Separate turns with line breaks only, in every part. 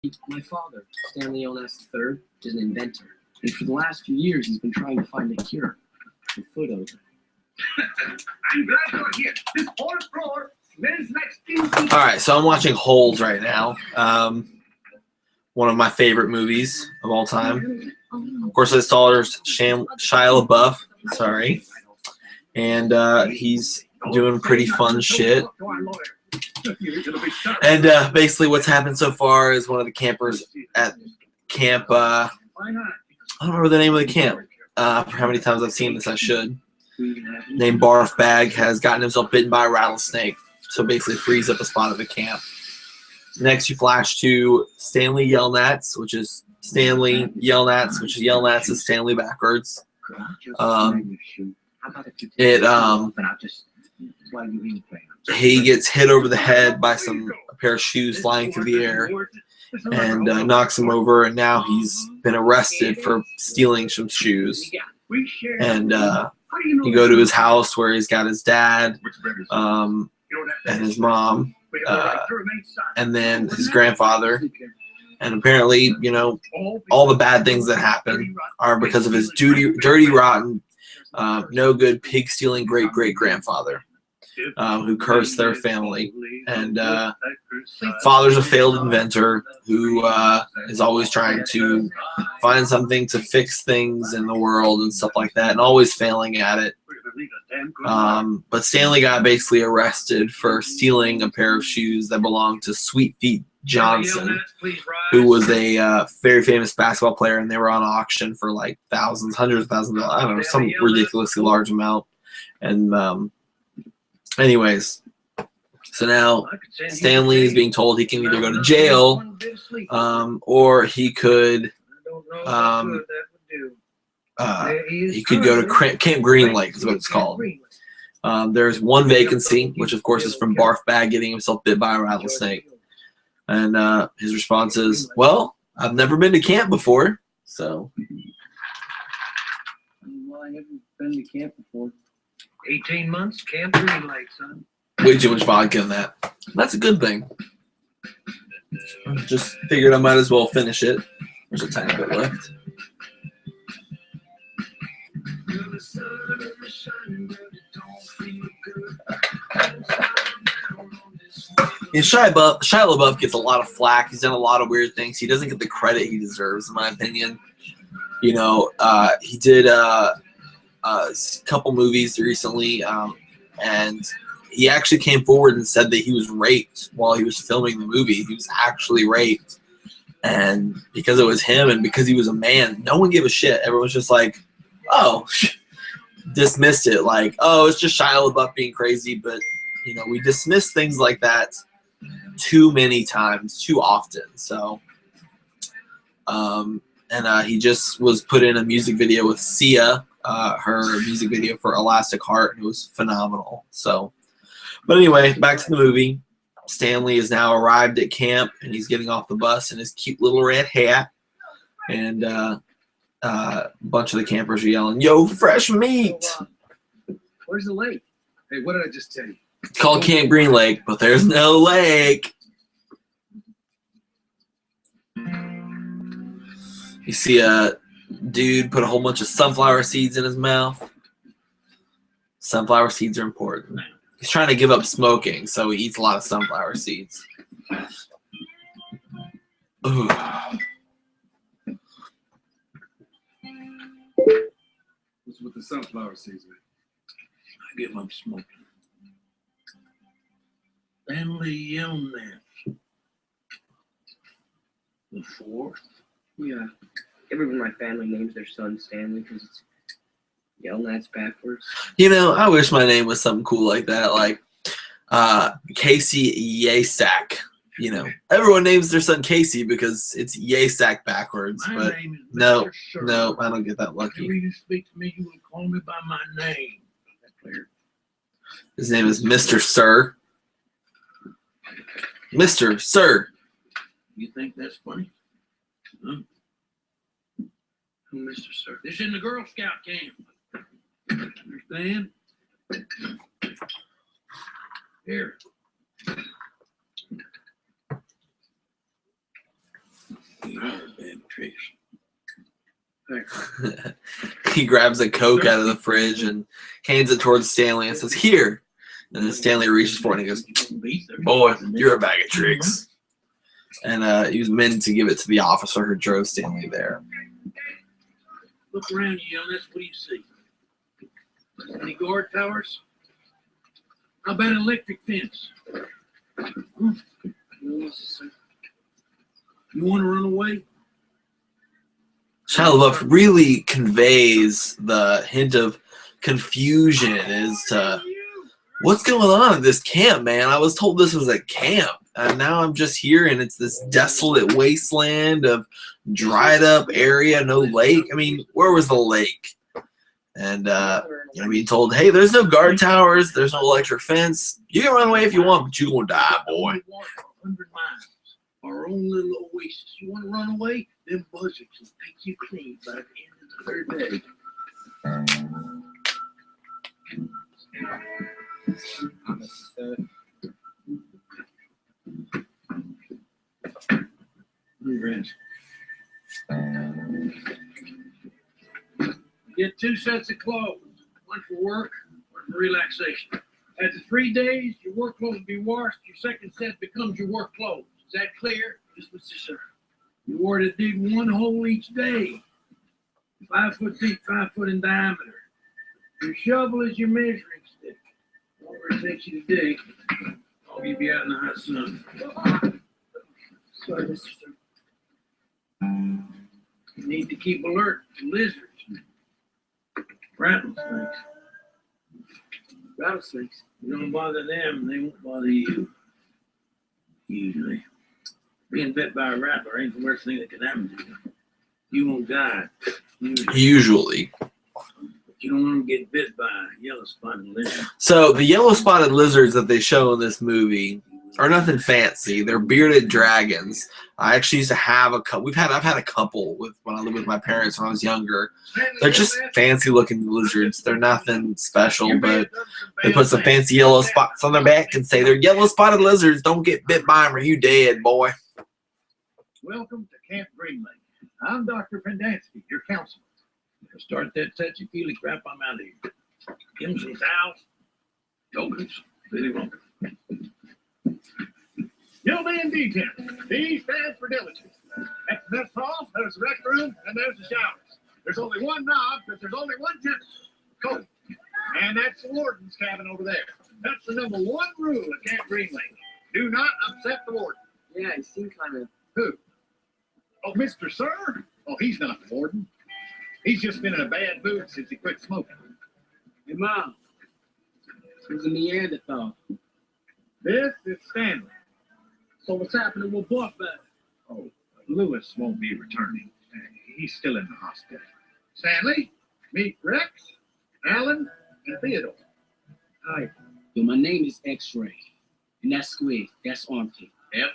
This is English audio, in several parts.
My father, Stanley Lebeouf III, is an inventor, and for the last few years he's been trying to find a cure for foot odor.
I'm glad you're here. This whole floor smells like stinky.
All right, so I'm watching Holes right now. One of my favorite movies of all time. Of course, it stars Shia LaBeouf. Sorry, and he's doing pretty fun shit. And basically what's happened so far is one of the campers at camp, I don't remember the name of the camp. For how many times I've seen this, I should. Named Barf Bag has gotten himself bitten by a rattlesnake. So basically frees up a spot at the camp. Next you flash to Stanley Yelnats, which is Stanley Yelnats, which is Yelnats is Stanley backwards. He gets hit over the head by a pair of shoes flying through the air and knocks him over, and now he's been arrested for stealing some shoes. And you go to his house where he's got his dad and his mom and then his grandfather. And apparently, you know, all the bad things that happen are because of his dirty, rotten, no good, pig-stealing great-great-grandfather. Who cursed their family, and father's a failed inventor who is always trying to find something to fix things in the world and stuff like that, and always failing at it. But Stanley got basically arrested for stealing a pair of shoes that belonged to Sweet Feet Johnson, who was a very famous basketball player, and they were on auction for like thousands, hundreds of thousands of dollars, I don't know, some ridiculously large amount. And anyways, so now Stanley is being told he can either go to jail or he could go to Camp Green Lake is what it's called. There's one vacancy, which of course is from Barf Bag getting himself bit by a rattlesnake. And his response is, well, I've never been to camp before, so.
Well, I haven't been to camp before.
18 months, Camp Green Lake, son.
Way too much vodka in that. That's a good thing. Just figured I might as well finish it. There's a tiny bit left. And Shia LaBeouf gets a lot of flack. He's done a lot of weird things. He doesn't get the credit he deserves, in my opinion. You know, he did a couple movies recently, and he actually came forward and said that he was raped while he was filming the movie. He was actually raped. And because it was him and because he was a man, no one gave a shit. Everyone's just like, oh, dismissed it. Like, oh, it's just Shia LaBeouf being crazy. But, you know, we dismiss things like that too many times, too often. So, he just was put in a music video with Sia, her music video for Elastic Heart, and it was phenomenal. So, but anyway, back to the movie. Stanley is now arrived at camp, and he's getting off the bus in his cute little red hat. And a bunch of the campers are yelling, "Yo, fresh meat!"
Where's the lake? Hey, what did I just tell you?
It's called Camp Green Lake, but there's no lake. You see a dude put a whole bunch of sunflower seeds in his mouth. Sunflower seeds are important. He's trying to give up smoking, so he eats a lot of sunflower seeds. Ooh.
What's with the sunflower seeds, man? I give up smoking. Stanley Yelnats. The fourth?
Yeah. Everyone in my family names their son Stanley because it's Yelnats backwards.
You know, I wish my name was something cool like that, like Casey Yasak. You know, everyone names their son Casey because it's Yasak backwards.
My
but
name is
no,
Mr. Sir.
no, I don't get that lucky.
Whenever you speak to me, you will call me by my name. That's clear.
His name is Mr. Sir. Mr. Sir.
You think that's funny? Huh?
Mr. Sir.
This isn't a Girl Scout camp. Understand? Here.
bad tricks.
He grabs a Coke out of the fridge and hands it towards Stanley and says, "Here." And then Stanley reaches for it and he goes, "Boy, you're a bag of tricks." And he was meant to give it to the officer who drove Stanley there.
Look around you, Jonas. What do you see? Any guard towers? How about an electric fence? You want to run away?
Shia LaBeouf really conveys the hint of confusion as to what's going on at this camp, man. I was told this was a camp, and now I'm just here, and it's this desolate wasteland of dried up area, no lake. I mean, where was the lake? And being told, hey, there's no guard towers, there's no electric fence. You can run away if you want, but you're gonna die, boy.
100 miles, our own little oasis. You want to run away? Them buzzards will take you clean by the end of the third day. Get 2 sets of clothes, one for work, one for relaxation. After 3 days, your work clothes will be washed. Your second set becomes your work clothes. Is that clear? Yes, Mr. Sir. You were to dig 1 hole each day, 5 foot deep, 5 foot in diameter. Your shovel is your measuring stick. Whatever it takes you to dig, I'll be out in the hot sun. Sorry, Mr. Sir. You need to keep alert to lizards, rattlesnakes.
Rattlesnakes.
You don't bother them, they won't bother you. Usually. Being bit by a rattler ain't the worst thing that can happen to you. You won't die.
Usually.
You don't want to get bit by a yellow spotted lizard.
So the yellow spotted lizards that they show in this movie are nothing fancy. They're bearded dragons. I actually used to have a couple. I've had a couple when I lived with my parents when I was younger. They're just fancy looking lizards. They're nothing special, but they put some fancy yellow spots on their back and say they're yellow spotted lizards. Don't get bit by them or you dead, boy.
Welcome to Camp Green Lake. I'm Dr. Pendansky, your counselor.
Start that touchy-feely crap, I'm out of here. Give him some towels, tokens, really wrong.
You'll be in detail. D stands for diligence. At the mess hall, there's the rec room, and there's the showers. There's only one knob, because there's only one temperature. Cold. And that's the warden's cabin over there. That's the #1 rule at Camp Green Lake. Do not upset the warden.
Yeah, he seemed kind of.
Who? Oh, Mr. Sir? Oh, he's not the warden. He's just been in a bad mood since he quit smoking.
Hey, Mom. Who's a Neanderthal?
This is Stanley.
So what's happening with Buffett?
Oh, Lewis won't be returning. He's still in the hospital. Stanley, meet Rex, Alan, and Theodore.
Hi. Yo, my name is X-Ray. And that's Squid. That's Armpit.
Yep.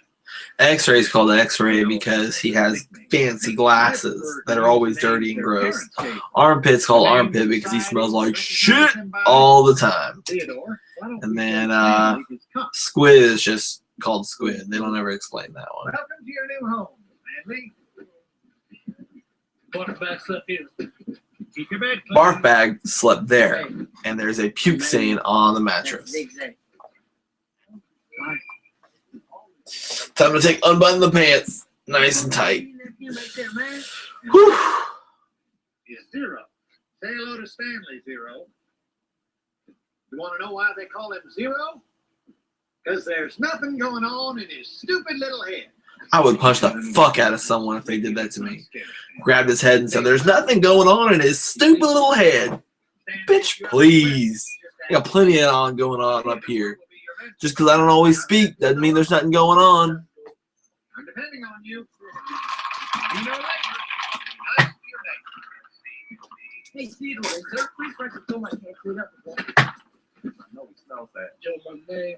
X-Ray is called X-Ray because he has fancy glasses that are always dirty and gross. Armpit's called Armpit because he smells like shit all the time. And then Squid is just called Squid. They don't ever explain that one.
Welcome to your new home, Stanley.
Barfbag slept here.
Keep your bed clean.
Barfbag slept there, and there's a puke stain on the mattress. Time to unbutton the pants, nice and tight. Whew.
Is Zero. Say hello to Stanley, Zero. You want to know why they call him Zero? Because there's nothing going on in his stupid little head.
I would punch the fuck out of someone if they did that to me. Grabbed his head and said, there's nothing going on in his stupid little head. Bitch, please. I got plenty of going on up here. Just because I don't always speak doesn't mean there's nothing going on.
I'm depending on you. You know later. Nice to your name.
Hey, Theodore, sir, please write the film I can't clean up with that.
I know he smells that.
Joe, my name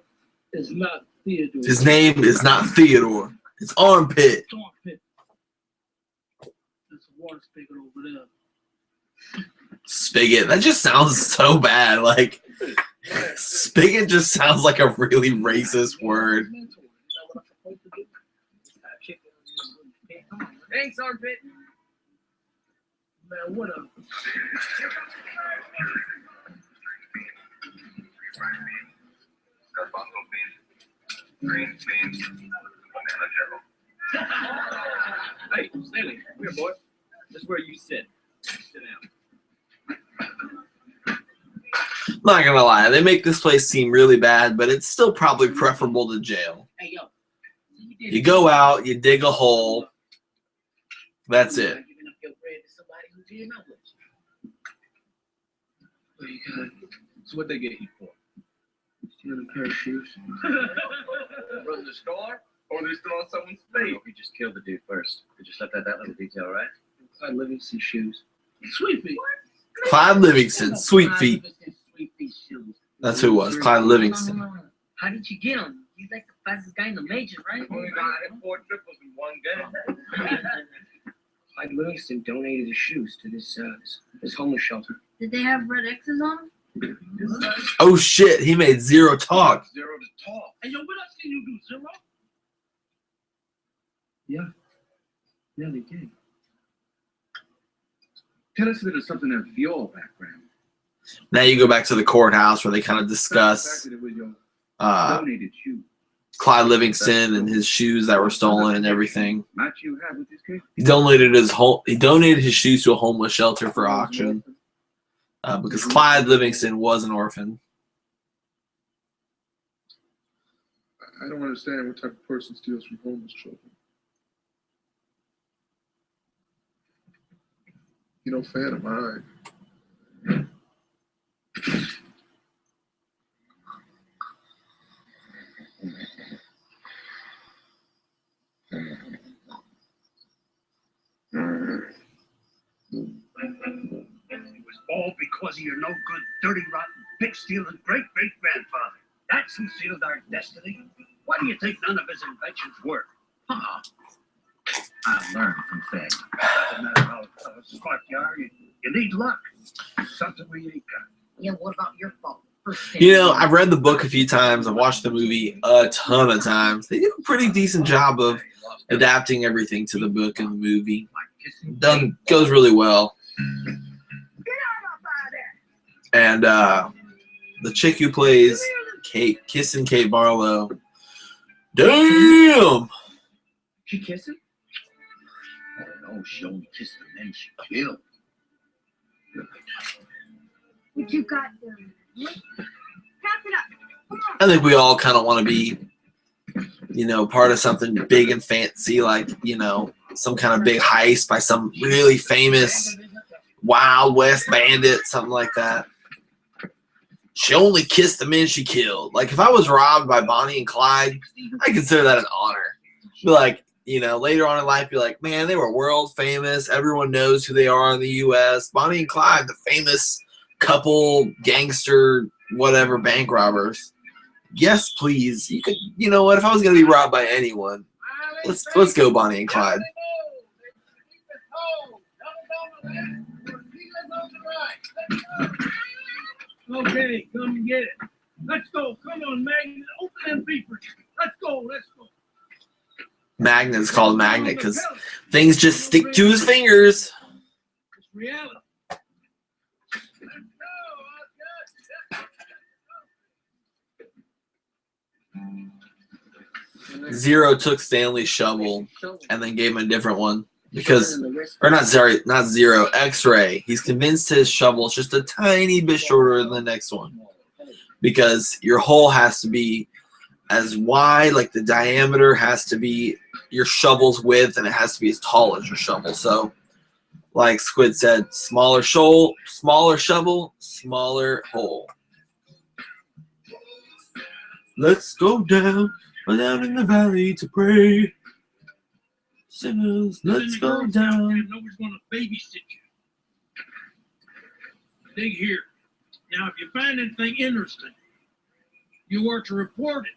is not Theodore.
His name is not Theodore. It's Armpit.
It's Armpit. There's a water spigot over there.
Spigot. That just sounds so bad. Like, spigot just sounds like a really racist word.
Is that what I'm supposed to do? Chicken. Come on, man. Thanks, armpit.
Man, what a...
Green beans, banana jello.
Hey, Stanley, come here, boy. This is where you sit. Sit down.
Not gonna lie, they make this place seem really bad, but it's still probably preferable to jail.
Hey, yo.
You go out, you dig a hole. That's it.
You're gonna feel bad to somebody who didn't know it. Well, you got. So what they get you for? Stealing a pair of shoes.
Run the store, or they stole someone's face.
We just killed the dude first. We just left out that little detail, right? Clyde Livingston shoes.
Sweet feet.
Clyde Livingston, Sweet Feet.
Sweet feet shoes.
That's who it was, Clyde Livingston.
How did you get them? He's like the fastest guy in the majors, right?
Only got hit 4 triples in one game.
Clyde Livingston donated his shoes to this homeless shelter.
Did they have red X's on them?
Oh shit, he made zero talk.
Zero to talk.
Hey, yo, what else can you do, Zero?
Yeah, they did.
Tell us a little something of your background.
Now you go back to the courthouse where they kind of discuss
Donated shoes.
Clyde Livingston and his shoes that were stolen and everything.
Might you have with this case?
He donated his shoes to a homeless shelter for auction because Clyde Livingston was an orphan.
I don't understand what type of person steals from homeless children. You know, fan of mine.
It was all because of your no good, dirty, rotten, pig-stealing great-great-grandfather. That's who sealed our destiny. Why do you think none of his inventions work? Huh? I learned from Fed. Doesn't matter how smart you are, you need luck. Something we ain't got.
Yeah, what about your fault?
You know, I've read the book a few times. I've watched the movie a ton of times. They do a pretty decent job of adapting everything to the book and the movie. Goes really well. And the chick who plays Kate, kissing Kate Barlow. Damn!
She kissed him?
I don't know. She only kissed the men she killed.
What you got there? Pass it up. Come on.
I think we all kind of want to be, you know, part of something big and fancy, like, you know, some kind of big heist by some really famous Wild West bandit, something like that. She only kissed the men she killed. Like, if I was robbed by Bonnie and Clyde, I consider that an honor. Be like, you know, later on in life, be like, man, they were world famous. Everyone knows who they are in the U.S. Bonnie and Clyde, the famous couple, gangster, whatever, bank robbers. Yes, please. You could, you know what? If I was gonna be robbed by anyone, let's go, Bonnie and Clyde.
Okay, come and get it. Let's go. Come on, Magnet. Open them beepers. Let's go. Let's go.
Magnet's called Magnet because things just stick to his fingers.
It's reality.
Zero took Stanley's shovel and then gave him a different one because, or not Zero, X-Ray. He's convinced his shovel's just a tiny bit shorter than the next one because your hole has to be as wide, like the diameter has to be your shovel's width, and it has to be as tall as your shovel. So, like Squid said, smaller shovel, smaller hole. Let's go down in the valley to pray. Sinners, let's go down.
Nobody's going to babysit you. Dig here. Now, if you find anything interesting, you are to report it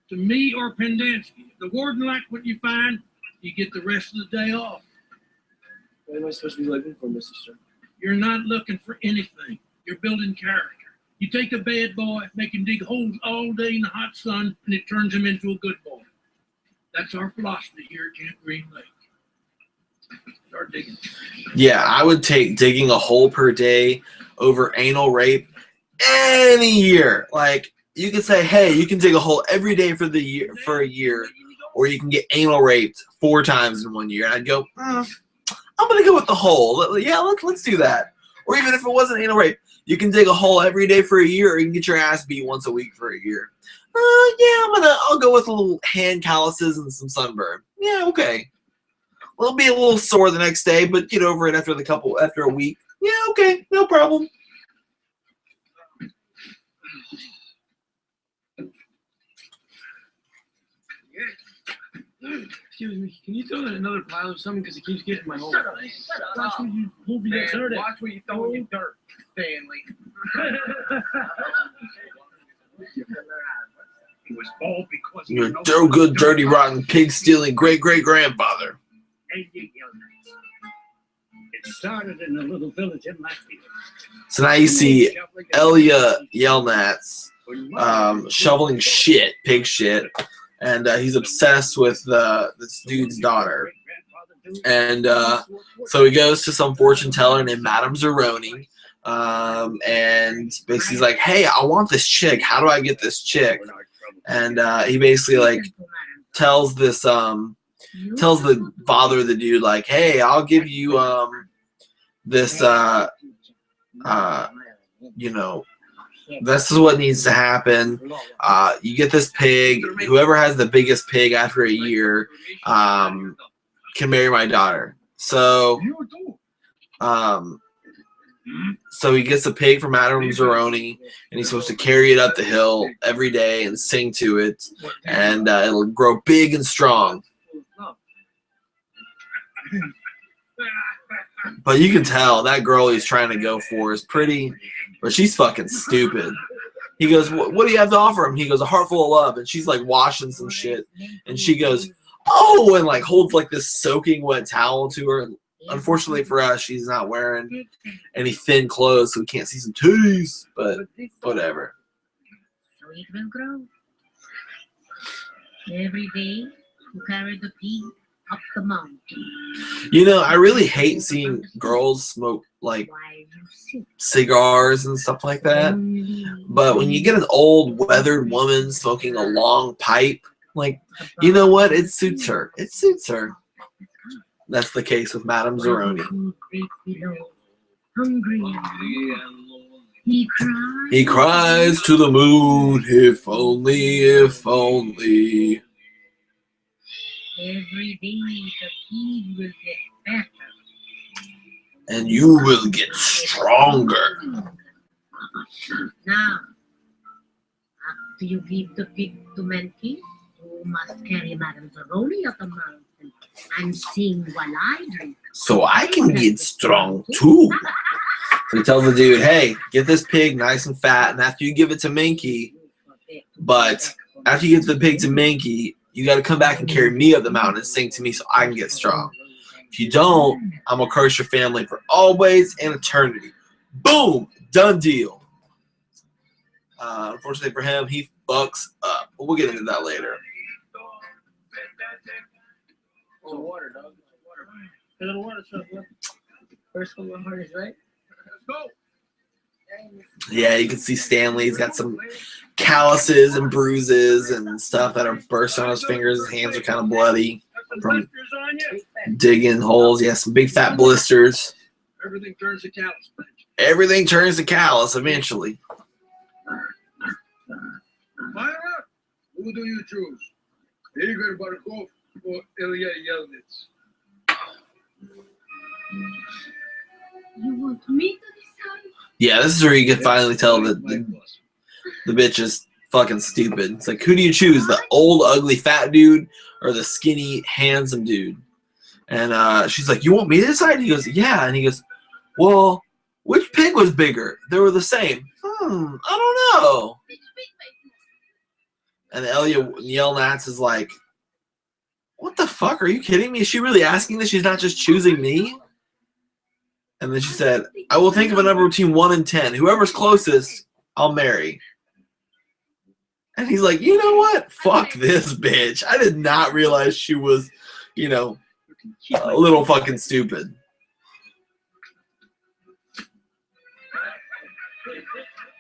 to me or Pendansky. If the warden likes what you find, you get the rest of the day off.
What am I supposed to be looking for, Mr. Stern?
You're not looking for anything. You're building character. You take a bad boy, make him dig holes all day in the hot sun, and it turns him into a good boy. That's our philosophy here at Camp Green Lake. start digging.
Yeah, I would take digging a hole per day over anal rape any year. Like, you could say, hey, you can dig a hole every day for a year, or you can get anal raped 4 times in 1 year. And I'd go, I'm gonna go with the hole. Yeah, let's do that. Or even if it wasn't anal rape, you can dig a hole every day for a year, or you can get your ass beat once a week for a year. Yeah, I'll go with a little hand calluses and some sunburn. Yeah, okay. It'll be a little sore the next day, but get over it after a week. Yeah, okay, no problem.
Excuse me, can you throw in another pile of something because it keeps getting my hole?
Shut up.
Watch where you move your dirt.
Watch where you throw your dirt, Stanley.
He was bald because
You're a no good, dirty, rotten, pig-stealing great-great-grandfather.
It started in a little village in Latvia.
So now you see Elia Yelnats shoveling shit, pig shit, and he's obsessed with this dude's daughter. And so he goes to some fortune teller named Madame Zeroni, and basically he's like, hey, I want this chick. How do I get this chick? And he basically like tells the father of the dude, like, hey, I'll give you this this is what needs to happen. You get this pig. Whoever has the biggest pig after a year can marry my daughter. So he gets a pig from Madame Zeroni, and he's supposed to carry it up the hill every day and sing to it, and it'll grow big and strong. But you can tell that girl he's trying to go for is pretty, but she's fucking stupid. He goes, what do you have to offer him? He goes, a heart full of love. And she's like washing some shit, and she goes, oh, and like holds like this soaking wet towel to her. Unfortunately for us, she's not wearing any thin clothes, so we can't see some titties, but whatever.
So it will grow. Every day, you carry the pig up the mountain.
You know, I really hate seeing girls smoke like cigars and stuff like that. But when you get an old, weathered woman smoking a long pipe, like, you know what? It suits her. It suits her. That's the case with Madame Zeroni. He cries to the moon, if only, if only.
Every day the pig will get better.
And you will get stronger.
Now, after you give the pig to Menki, you must carry Madame Zeroni up the mountain and sing while I drink.
So I can get strong too. So he tells the dude, hey, get this pig nice and fat, and after you give it to Minky, but after you give the pig to Minky, you got to come back and carry me up the mountain and sing to me so I can get strong. If you don't, I'm going to curse your family for always and eternity. Boom! Done deal. Unfortunately for him, he fucks up. But we'll get into that later.
Oh, water, dog. Water.
A little water stuff, bro. First one, my heart is right.
Let's go.
Yeah, you can see Stanley's got some calluses and bruises and stuff that are bursting on his fingers. His hands are kind of bloody from digging holes. He has some big fat blisters.
Everything turns to callus.
Everything turns to callus eventually.
Myra, who do you choose? Igor Barkov or Ilya Yelnats?
You want me to decide?
Yeah, this is where you can finally tell that the bitch is fucking stupid. It's like, who do you choose? The old, ugly, fat dude or the skinny, handsome dude? And she's like, you want me to decide? He goes, yeah. And he goes, well, which pig was bigger? They were the same. I don't know. And Elia Yelnats is like, what the fuck? Are you kidding me? Is she really asking this? She's not just choosing me? And then she said, I will think of a number between 1 and 10. Whoever's closest, I'll marry. And he's like, you know what? Fuck this bitch. I did not realize she was, a little fucking stupid.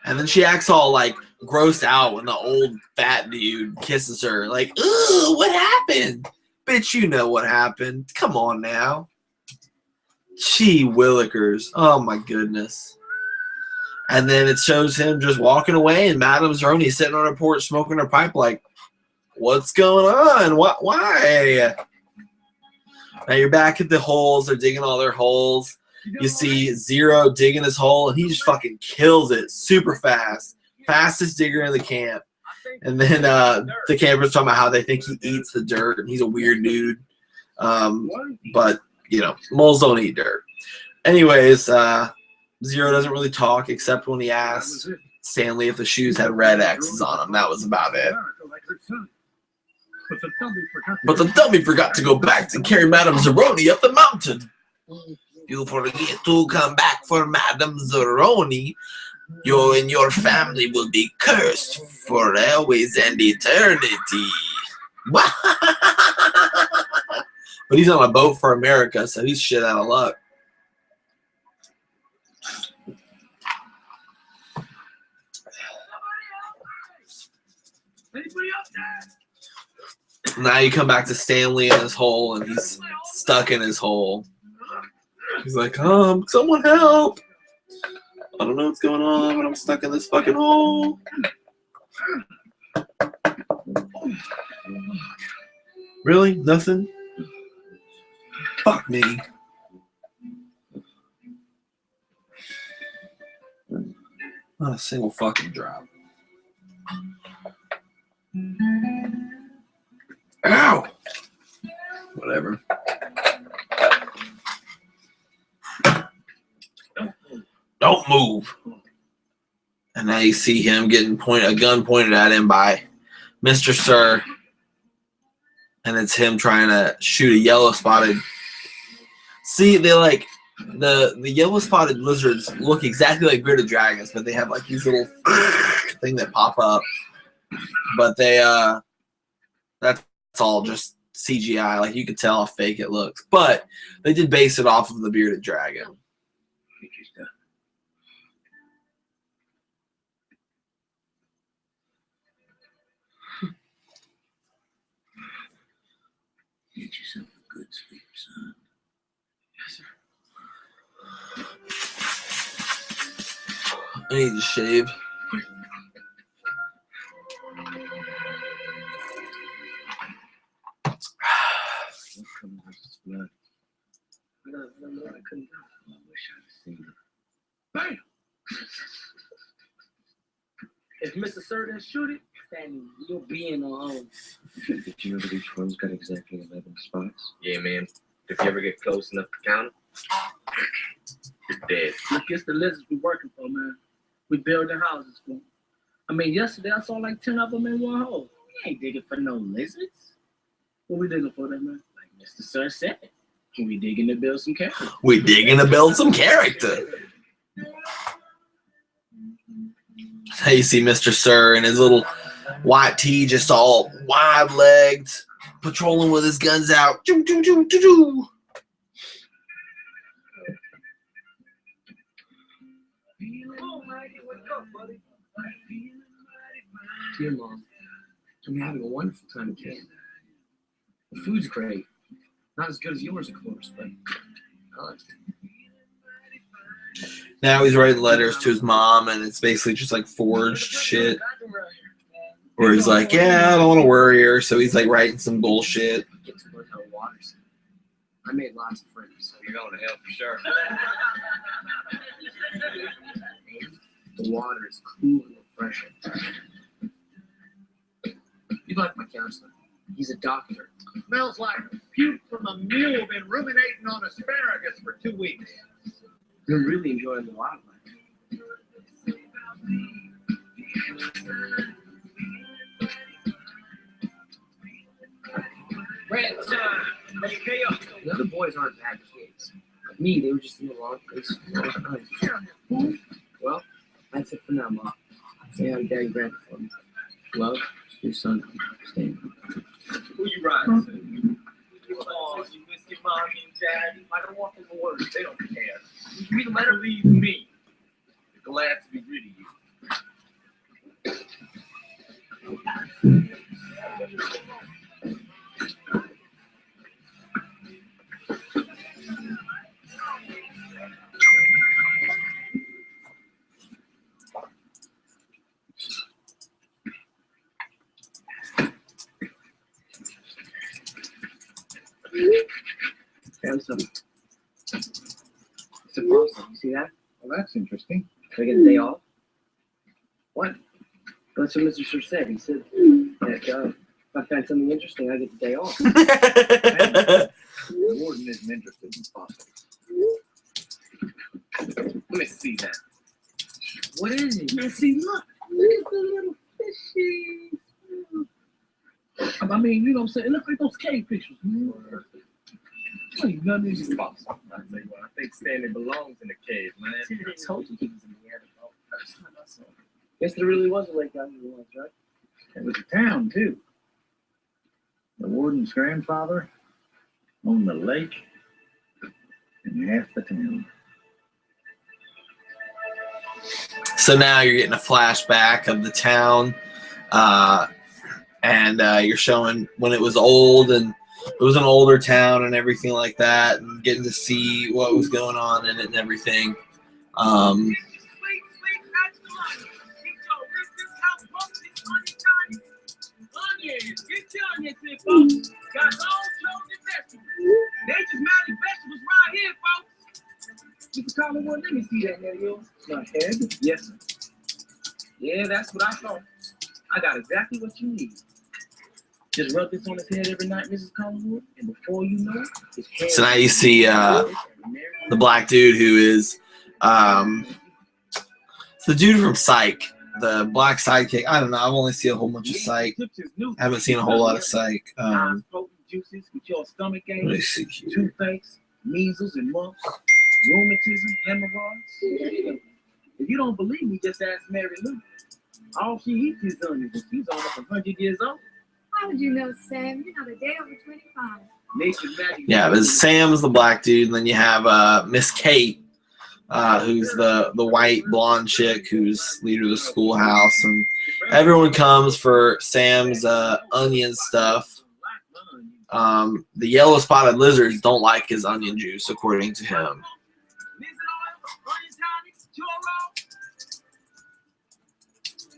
And then she acts all like grossed out when the old fat dude kisses her. Like, ooh, what happened? Bitch, you know what happened. Come on now. Gee willikers. Oh my goodness. And then it shows him just walking away, and Madame Zeroni sitting on her porch smoking her pipe like, what's going on? Why? Now you're back at the holes. They're digging all their holes. You see Zero digging his hole, and he just fucking kills it super fast. Fastest digger in the camp. And then the campers talking about how they think he eats the dirt, and he's a weird dude. But, you know, moles don't eat dirt. Anyways, Zero doesn't really talk except when he asks Stanley if the shoes had red X's on them. That was about it. But the dummy forgot to go back to carry Madame Zeroni up the mountain. You forget to come back for Madame Zeroni. You and your family will be cursed for always and eternity. But he's on a boat for America, so he's shit out of luck. Now you come back to Stanley in his hole, and he's stuck in his hole. He's like, someone help. I don't know what's going on, but I'm stuck in this fucking hole. Really? Nothing? Fuck me. Not a single fucking drop. Ow! Whatever. Don't move. And now you see him getting a gun pointed at him by Mr. Sir. And it's him trying to shoot a yellow spotted. See, they like the yellow spotted lizards look exactly like bearded dragons, but they have like these little thing that pop up. But they that's all just CGI. Like you could tell how fake it looks. But they did base it off of the bearded dragon.
Get yourself a good sleep, son. Yes, sir.
I need to shave.
I couldn't go. I wish I'd seen it. Bam! If Mr. Sir didn't shoot it, then you'll be in our own.
Did you know that each one's got exactly 11 spots?
Yeah, man. If you ever get close enough to count them, you're dead.
Look, it's the lizards we're working for, man. We build the houses for them. I mean, yesterday I saw like 10 of them in one hole. We ain't digging for no lizards. What we digging for then, man? Like Mr. Sir said, we digging to build some character.
We digging to build some character. How you see Mr. Sir and his little white tee just all wide-legged, patrolling with his guns out. Choo, choo, choo, choo, choo.
Dear Mom, I'm having a wonderful time at camp. The food's great. Not as good as yours, of course, but I like it.
Now he's writing letters to his mom, and it's basically just like forged shit. Where he's like, yeah, I don't want to worry her, so he's like writing some bullshit.
Get to learn how to water. I made lots of friends.
So you're going to hell for sure.
The water is cool and refreshing. You like my counselor. He's a doctor.
Smells like puke from a mule been ruminating on asparagus for 2 weeks.
You're really enjoying the wildlife. Red time. The other boys aren't bad kids. Like me, they were just in the wrong place. Well, that's it for now, Mom. Say hi to Daddy Grant for me. Love, your son, Stan.
Who you riding? Oh, you
your mommy and daddy. I don't want them to worry. They don't care. You can let her leave me. Glad to be rid of you.
Found some. It's a parcel. You see that?
Well, that's interesting.
Can I get a day off?
What?
That's what Mr. Sir said. He said that if I find something interesting, I get the day off.
The warden isn't interested in fossils.
Let me see that. What is it? Man, see, look at the little fishies. I mean, you know what I'm saying? It looks like those cave pictures. Ain't none of these spots.
I think Stanley belongs in the cave, man.
I told you he was in the attic. First time I saw him.
Guess there really was a lake down here once, right?
It was a town, too. The warden's grandfather owned the lake and half the town.
So now you're getting a flashback of the town, and you're showing when it was old and it was an older town and everything like that, and getting to see what was going on in it and everything.
Mr. Collingwood, let me see that there, yo. My head? Yes, sir. Yeah, that's what I thought. I got exactly what you need. Just rub this on his head every night, Mrs. Collingwood, and before you know it, his head.
So now you see the black dude who is it's the dude from Psych, the black sidekick. I don't know. I've only seen a whole bunch of Psych. I haven't seen a whole lot of Psych.
Juices with your stomach
Let me
aches,
see here.
toothaches, measles and mumps, rheumatism, hemorrhoids. If you don't believe me, just ask Mary Lou. All she eats is onions, and she's almost 100 years old.
How would you know, Sam? You're not a day over 25.
Nature's magic.
Yeah, but Sam's the black dude, and then you have Miss Kate, who's the white blonde chick who's leader of the schoolhouse, and everyone comes for Sam's onion stuff. The yellow spotted lizards don't like his onion juice, according to him.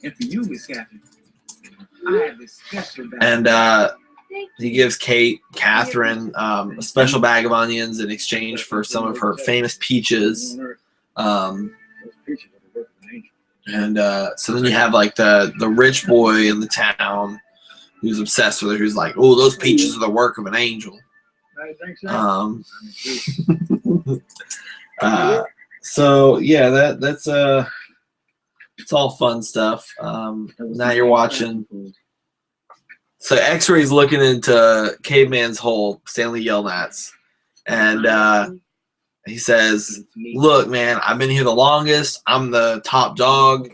And for you, Miss Catherine, I have this special bag.
And he gives Catherine a special bag of onions in exchange for some of her famous peaches. So then you have like the rich boy in the town who's obsessed with her, who's like, oh, those peaches are the work of an angel. So yeah, that's it's all fun stuff. Now you're watching. So X-Ray's looking into Caveman's hole, Stanley Yelnats, and he says, look, man, I've been here the longest. I'm the top dog.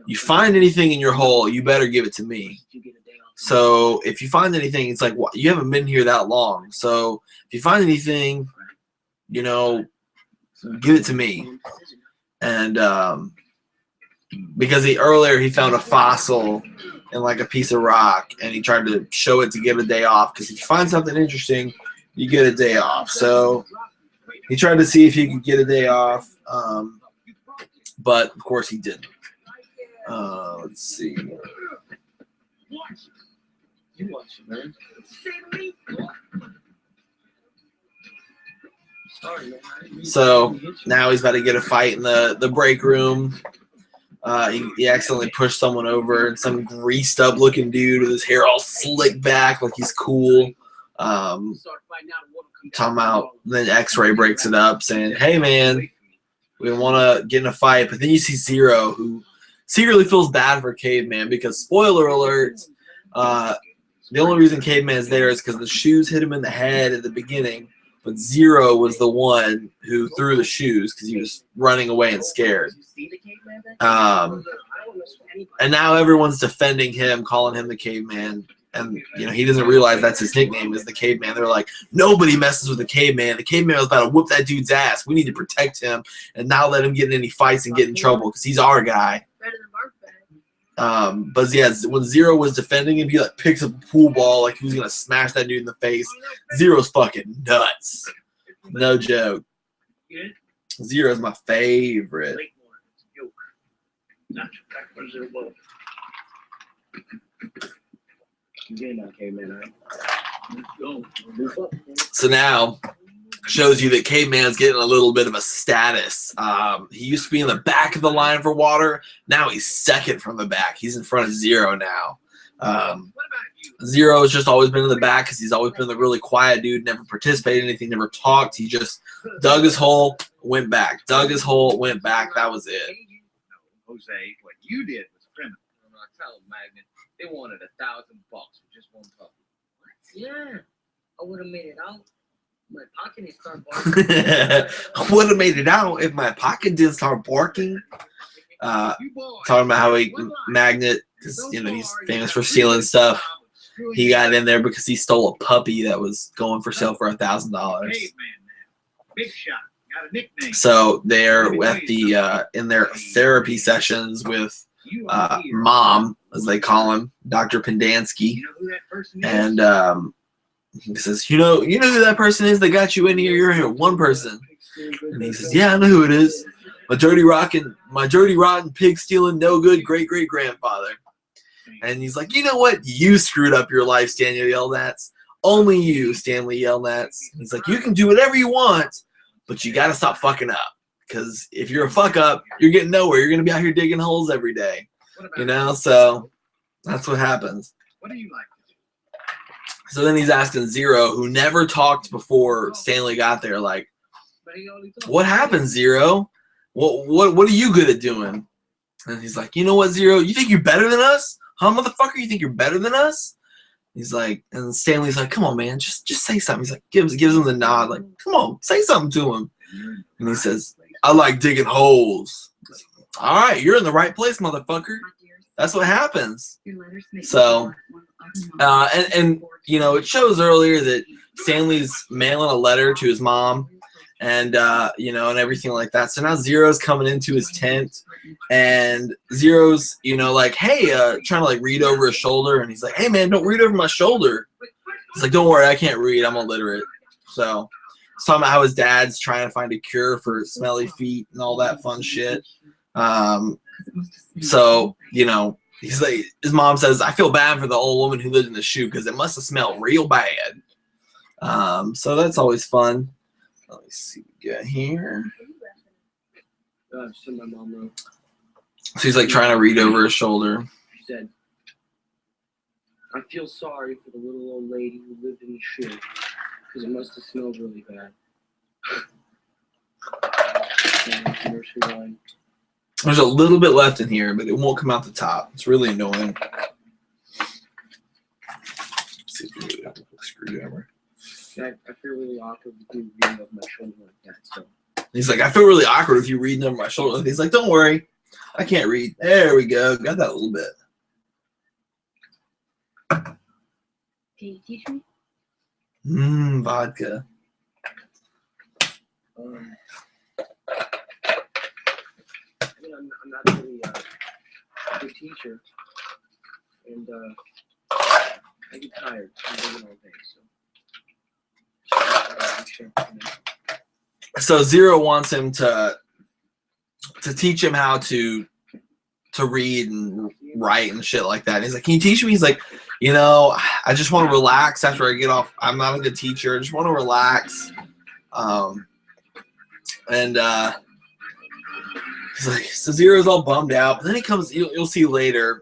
You find anything in your hole, you better give it to me. So if you find anything, it's like, you haven't been here that long. So if you find anything, you know, give it to me. And because earlier he found a fossil in like a piece of rock, and he tried to show it to get a day off, because if you find something interesting, you get a day off. So he tried to see if he could get a day off, but of course he didn't. Let's see.
You watch it, man. Sorry, man.
So now he's about to get a fight in the break room. He accidentally pushed someone over, and some greased up looking dude with his hair all slicked back like he's cool. Talking about, then X-Ray breaks it up saying, hey man, we want to get in a fight. But then you see Zero, who secretly feels bad for Caveman, because spoiler alert, the only reason Caveman is there is because the shoes hit him in the head at the beginning, but Zero was the one who threw the shoes because he was running away and scared. And now everyone's defending him, calling him the Caveman. and you know he doesn't realize that's his nickname is the Caveman. They're like, nobody messes with the Caveman. The Caveman was about to whoop that dude's ass. We need to protect him and not let him get in any fights and get in trouble because he's our guy. But yeah, when Zero was defending him, he like picks up a pool ball like he was gonna smash that dude in the face. Zero's fucking nuts. No joke. Zero's my favorite. So now shows you that Caveman's getting a little bit of a status. He used to be in the back of the line for water. Now he's second from the back. He's in front of Zero now. Zero has just always been in the back because he's always been the really quiet dude, never participated in anything, never talked. He just dug his hole, went back. Dug his hole, went back. That was it.
Jose, what you did was criminal.
Tell them, Magnet. They wanted $1,000 for just one puppy. What? Yeah. I would have made it out. My pocket didn't start barking.
I would have made it out if my pocket didn't start barking. Talking about how Magnet, because you know he's famous for stealing stuff. He got in there because he stole a puppy that was going for sale for $1,000.
Big shot. Got a nickname.
So they're at the in their therapy sessions with Mom, as they call him, Dr. Pendansky, and he says, you know who that person is that got you in here? You're here, one person. And he says, yeah, I know who it is. My dirty rotten pig stealing no good great grandfather. And he's like, you know what? You screwed up your life, Stanley Yelnats. Only you, Stanley Yelnats. He's like, you can do whatever you want, but you got to stop fucking up. Because if you're a fuck up, you're getting nowhere. You're going to be out here digging holes every day. You know? So that's what happens.
What do you like?
So then he's asking Zero, who never talked before Stanley got there, like, what happened, Zero? What are you good at doing? And he's like, you know what, Zero? You think you're better than us? Huh, motherfucker? You think you're better than us? He's like, and Stanley's like, come on, man, just say something. He's like, gives him the nod, like, come on, say something to him. And he says, I like digging holes. All right, you're in the right place, motherfucker. That's what happens. So, and you know, it shows earlier that Stanley's mailing a letter to his mom, and you know, and everything like that. So now Zero's coming into his tent, and Zero's, you know, like, hey, trying to like read over his shoulder, and he's like, hey man, don't read over my shoulder. He's like, don't worry, I can't read, I'm illiterate. So he's talking about how his dad's trying to find a cure for smelly feet and all that fun shit. So, you know, he's like, his mom says, I feel bad for the old woman who lived in the shoe because it must have smelled real bad. So that's always fun. Let me see what we got here.
My mom wrote.
So he's like trying to read over his shoulder.
She said, I feel sorry for the little old lady who lived in the shoe because it must have smelled really bad. Nursery rhyme.
There's a little bit left in here, but it won't come out the top. It's really annoying. Let's see if we really have a screwdriver.
I feel really awkward with you reading over my shoulder like that. So
he's like, I feel really awkward with you reading over my shoulder. He's like, don't worry, I can't read. There we go. Got that a little bit.
Can you teach me?
Vodka.
I'm not really a good teacher, and I get tired. I'm doing all day,
So Zero wants him to teach him how to read and write and shit like that. And he's like, can you teach me? He's like, you know, I just want to relax after I get off. I'm not a good teacher. I just want to relax. He's like, so Zero's all bummed out. But then he comes, you'll see later,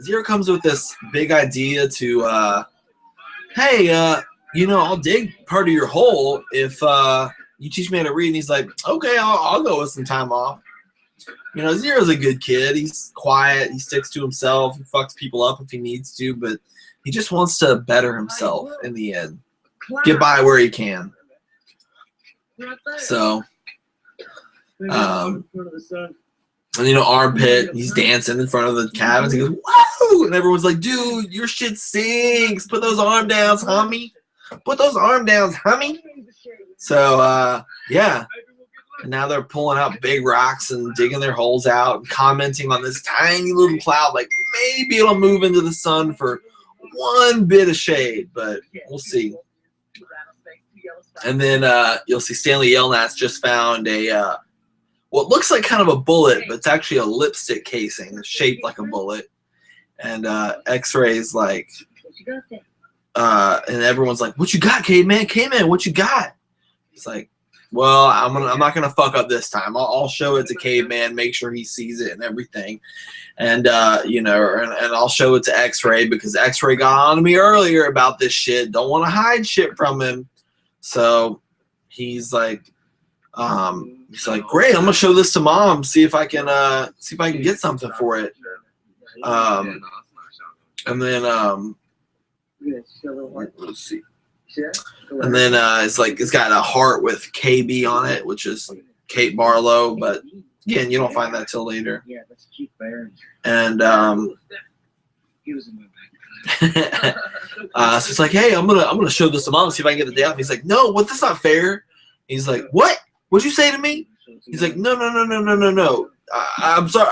Zero comes with this big idea to, hey, you know, I'll dig part of your hole if you teach me how to read. And he's like, okay, I'll go with some time off. You know, Zero's a good kid. He's quiet. He sticks to himself. He fucks people up if he needs to, but he just wants to better himself in the end. Get by where he can. And, you know, Armpit, he's dancing in front of the cabins. He goes, whoa! And everyone's like, dude, your shit stinks. Put those arm downs, homie. Put those arm downs, homie. So, yeah. And now they're pulling out big rocks and digging their holes out and commenting on this tiny little cloud. Like, maybe it'll move into the sun for one bit of shade, but we'll see. And then you'll see Stanley Yelnats just found a what looks like kind of a bullet, but it's actually a lipstick casing shaped like a bullet. And X-Ray's like, and everyone's like, "What you got, Caveman? Caveman, what you got?" He's like, "Well, I'm not gonna fuck up this time. I'll show it to Caveman, make sure he sees it and everything, and you know, and I'll show it to X-Ray because X-Ray got on to me earlier about this shit. Don't want to hide shit from him." So he's like, great, I'm gonna show this to Mom, see if I can get something for it. And then let's see. And then it's like it's got a heart with KB on it, which is Kate Barlow, but again, you don't find that till later.
Yeah, that's Keith Barron.
And
He was in my
so it's like, hey, I'm gonna show this to Mom, see if I can get the day off. He's like, no, what? That's not fair. He's like, what? What'd you say to me? He's like, no. I'm sorry.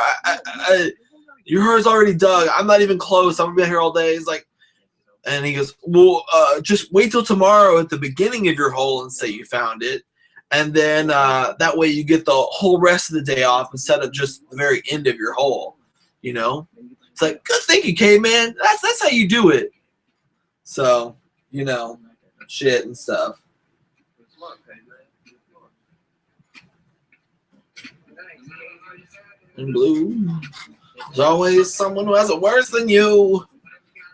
Your hair's already dug. I'm not even close. I'm gonna be here all day. He's like, and he goes, well, just wait till tomorrow at the beginning of your hole and say you found it, and then that way you get the whole rest of the day off instead of just the very end of your hole. You know, it's like, good thinking, Caveman. That's how you do it. So, you know, shit and stuff. In blue, there's always someone who has it worse than you.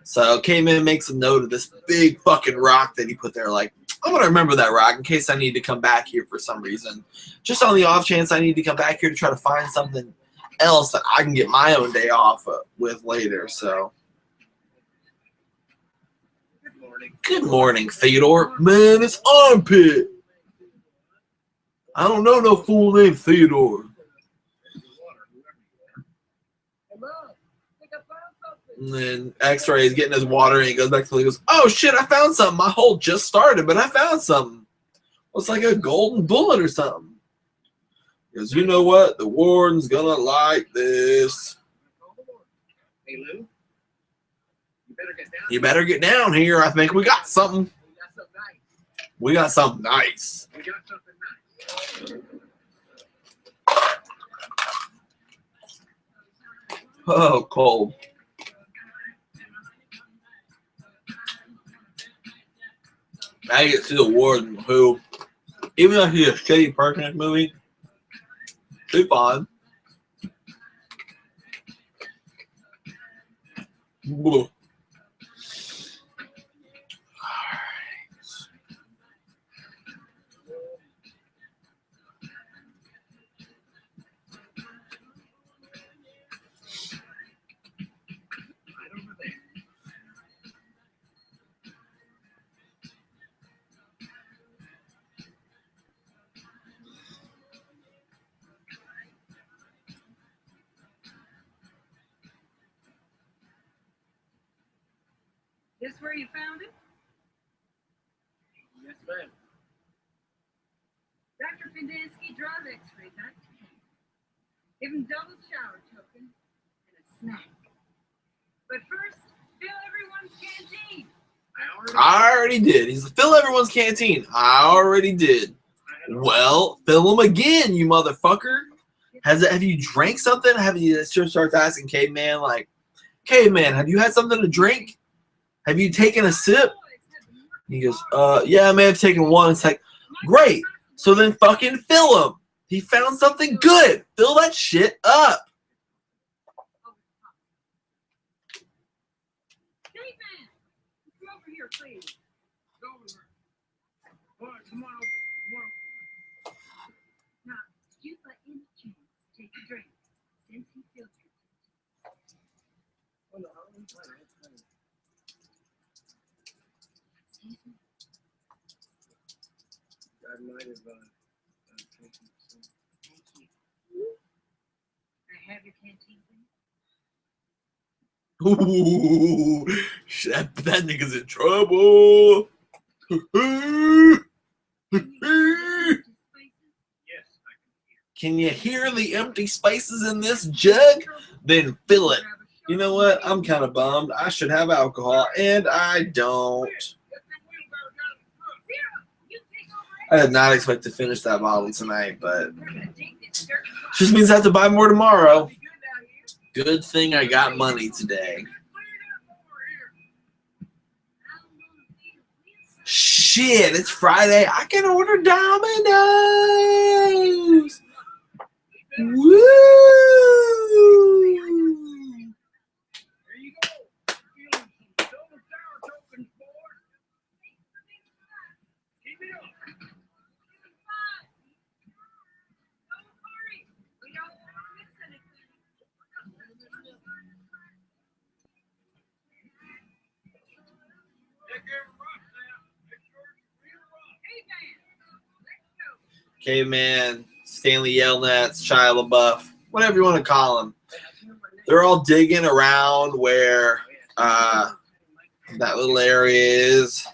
So Caveman makes a note of this big fucking rock that he put there. Like, I'm gonna remember that rock in case I need to come back here for some reason. Just on the off chance I need to come back here to try to find something else that I can get my own day off with later. So, good morning, Theodore. Man, it's Armpit. I don't know no fool named Theodore. And then X-Ray is getting his water, and he goes back to he goes, oh shit, I found something. My hole just started, but I found something. Well, it's like a golden bullet or something. He goes, you know what? The warden's gonna like this.
Hey, Lou,
you better get down here. I think we got something. We got something nice. Oh, cold. I get to the warden who, even though he's a shitty person in this movie, he's fine.
This where you found it?
Yes, ma'am.
Dr. Pendinsky, drive X-ray back to camp. Give him double shower token and a snack. But first, fill everyone's canteen.
I already did. He's like, fill everyone's canteen. I already did. Well, fill them again, you motherfucker. Have you drank something? Have you starts asking Caveman, like, Caveman, have you had something to drink? Have you taken a sip? He goes, yeah, I may have taken one. It's like, great. So then fucking fill him. He found something good. Fill that shit up.
Caveman, come over here, please.
Go over here. All right, come on over.
Now, you by any chance take a drink since he feels it.
Oh, no, I'm fine.
Excuse me.
I might have taken some.
Thank you.
I have your canteen, please?
Ooh, that nigga's in trouble. Can you hear the empty spaces in this jug? Then fill it. You know what? I'm kind of bummed. I should have alcohol, and I don't. I did not expect to finish that bottle tonight, but just means I have to buy more tomorrow. Good thing I got money today. Shit, it's Friday. I can order Domino's. Woo! Caveman, Stanley Yelnats, Shia Lebeouf, whatever you want to call them. They're all digging around where that little area is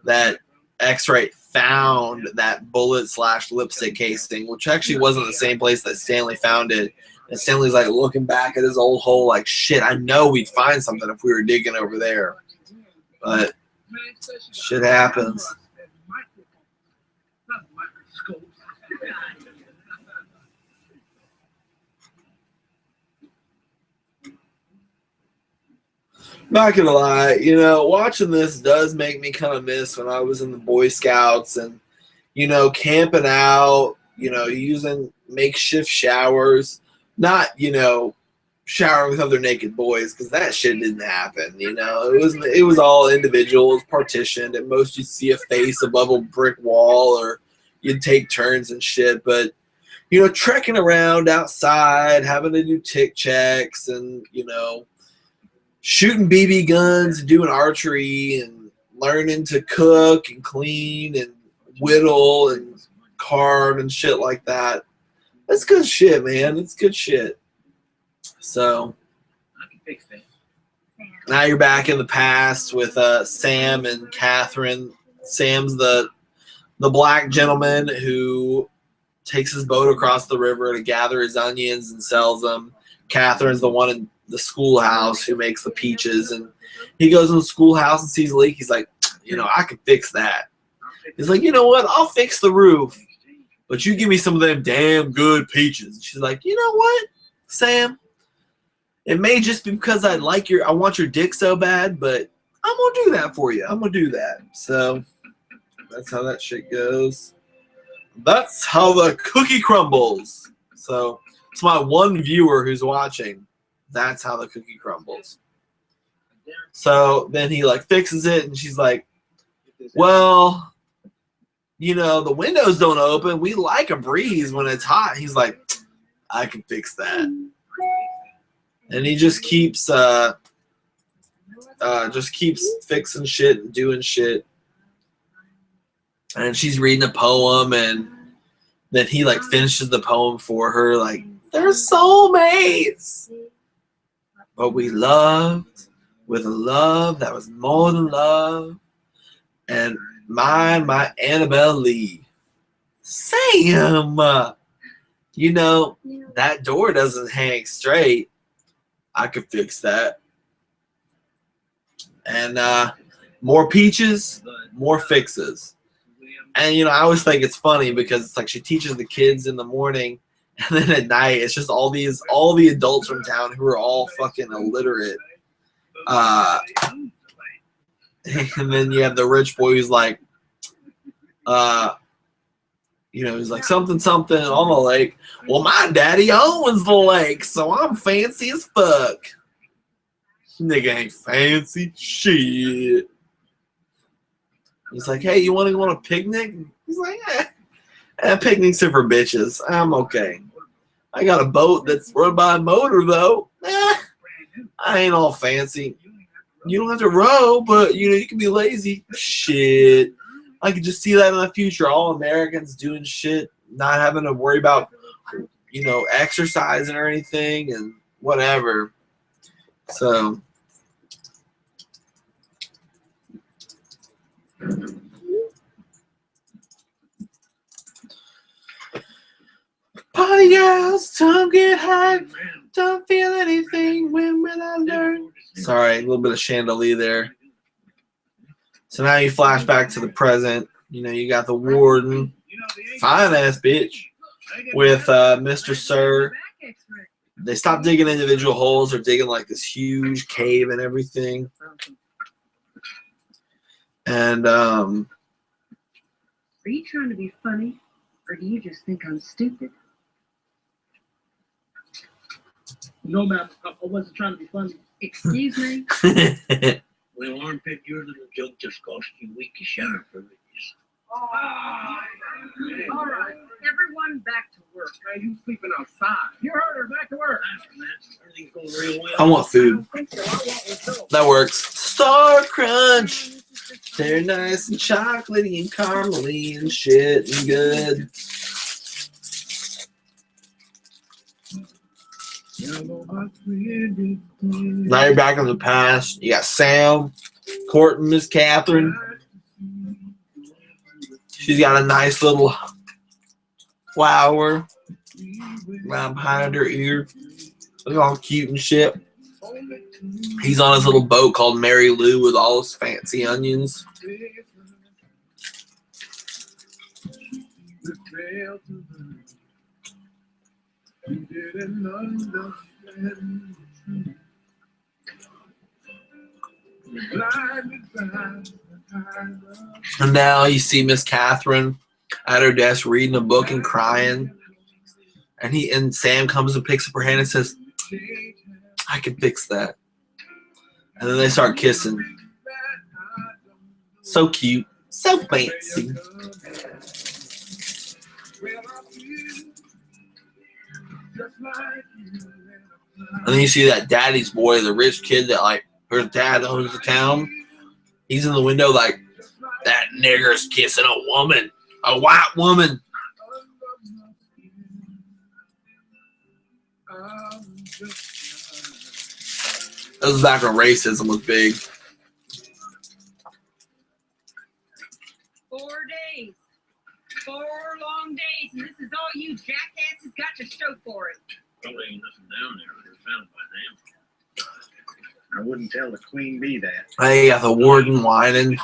that X-Ray found that bullet/lipstick casing, which actually wasn't the same place that Stanley found it. And Stanley's like looking back at his old hole like, shit, I know we'd find something if we were digging over there. But shit happens. Not gonna lie, you know, watching this does make me kind of miss when I was in the Boy Scouts and, you know, camping out, you know, using makeshift showers, not, you know, showering with other naked boys, because that shit didn't happen. You know, it was all individual, it was partitioned. At most you'd see a face above a brick wall, or you'd take turns and shit. But, you know, trekking around outside, having to do tick checks, and, you know, shooting BB guns and doing archery and learning to cook and clean and whittle and carve and shit like that. That's good shit, man. It's good shit. So now you're back in the past with Sam and Catherine. Sam's the black gentleman who takes his boat across the river to gather his onions and sells them. Catherine's the one in the schoolhouse who makes the peaches, and he goes in the schoolhouse and sees a leak. He's like, you know, I can fix that. He's like, you know what? I'll fix the roof, but you give me some of them damn good peaches. And she's like, you know what, Sam? It may just be because I want your dick so bad, but I'm gonna do that for you. I'm gonna do that. So that's how that shit goes. That's how the cookie crumbles. So it's my one viewer who's watching. That's how the cookie crumbles. So then he like fixes it, and she's like, well, you know, the windows don't open. We like a breeze when it's hot. He's like, I can fix that. And he just keeps fixing shit and doing shit. And she's reading a poem, and then he like finishes the poem for her, like, they're soulmates. But we loved with a love that was more than love. And my Annabelle Lee. Sam, you know, that door doesn't hang straight. I could fix that. And more peaches, more fixes. And, you know, I always think it's funny because it's like she teaches the kids in the morning, and then at night it's just all the adults from town who are all fucking illiterate. And then you have the rich boy who's like, you know, he's like something on the lake. Well, my daddy owns the lake, so I'm fancy as fuck. Nigga ain't fancy shit. He's like, hey, you want to go on a picnic? He's like, picnics are for bitches. I'm okay. I got a boat that's run by a motor, though. I ain't all fancy. You don't have to row, but, you know, you can be lazy. Shit. I could just see that in the future. All Americans doing shit, not having to worry about you know, exercising or anything and whatever. So party gals, don't get high, don't feel anything. When will I learn? Sorry, a little bit of chandelier there. So now you flash back to the present. You know, you got the warden, fine ass bitch, with Mr. Sir. They stopped digging individual holes. They're digging like this huge cave and everything. And
Are you trying to be funny, or do you just think I'm stupid?
No, ma'am, I wasn't trying to be funny.
Excuse me?
Well, Armpit, your little joke just cost you week of shower privileges.
All right, everyone back to work.
Hey, you sleeping outside? You heard her. Back to work.
Everything's going real well.
I want food.
I think so. I want myself.
That works. Star Crunch. They're nice and chocolatey and caramely and shit and good. Now you're back in the past. You got Sam courting Miss Catherine. She's got a nice little flower right behind her ear. It's all cute and shit. He's on his little boat called Mary Lou with all his fancy onions. And now you see Miss Catherine at her desk reading a book and crying. And Sam comes and picks up her hand and says, I can fix that. And then they start kissing. So cute. So fancy. And then you see that daddy's boy, the rich kid that like her dad owns the town. He's in the window like, that nigger's kissing a woman. A white woman. This was back when racism was big.
4 days. 4 long days, and this is all you jackasses got to show for it.
Probably ain't nothing down there. They're found by now.
I wouldn't tell the queen bee that.
Hey, got the warden whining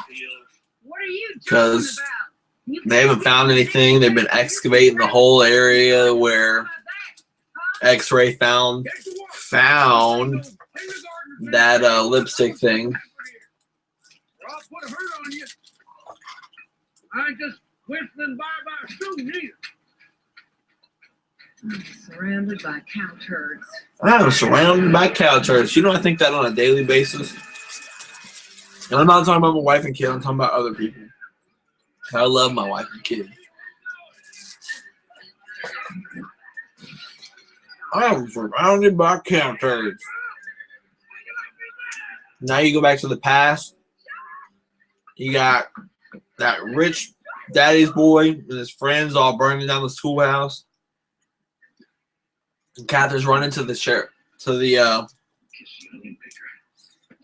What are you
because
talking about?
they haven't found anything. They've been excavating the whole area where X-Ray found that lipstick thing.
I'll put a hurt on you. I ain't just whistling by shooting either.
I'm surrounded by cow turds.
I'm surrounded by cow turds. You know, I think that on a daily basis. And I'm not talking about my wife and kid. I'm talking about other people. I love my wife and kid. I'm surrounded by cow turds. Now you go back to the past. You got that rich daddy's boy and his friends all burning down the schoolhouse. And Catherine's running to the sheriff,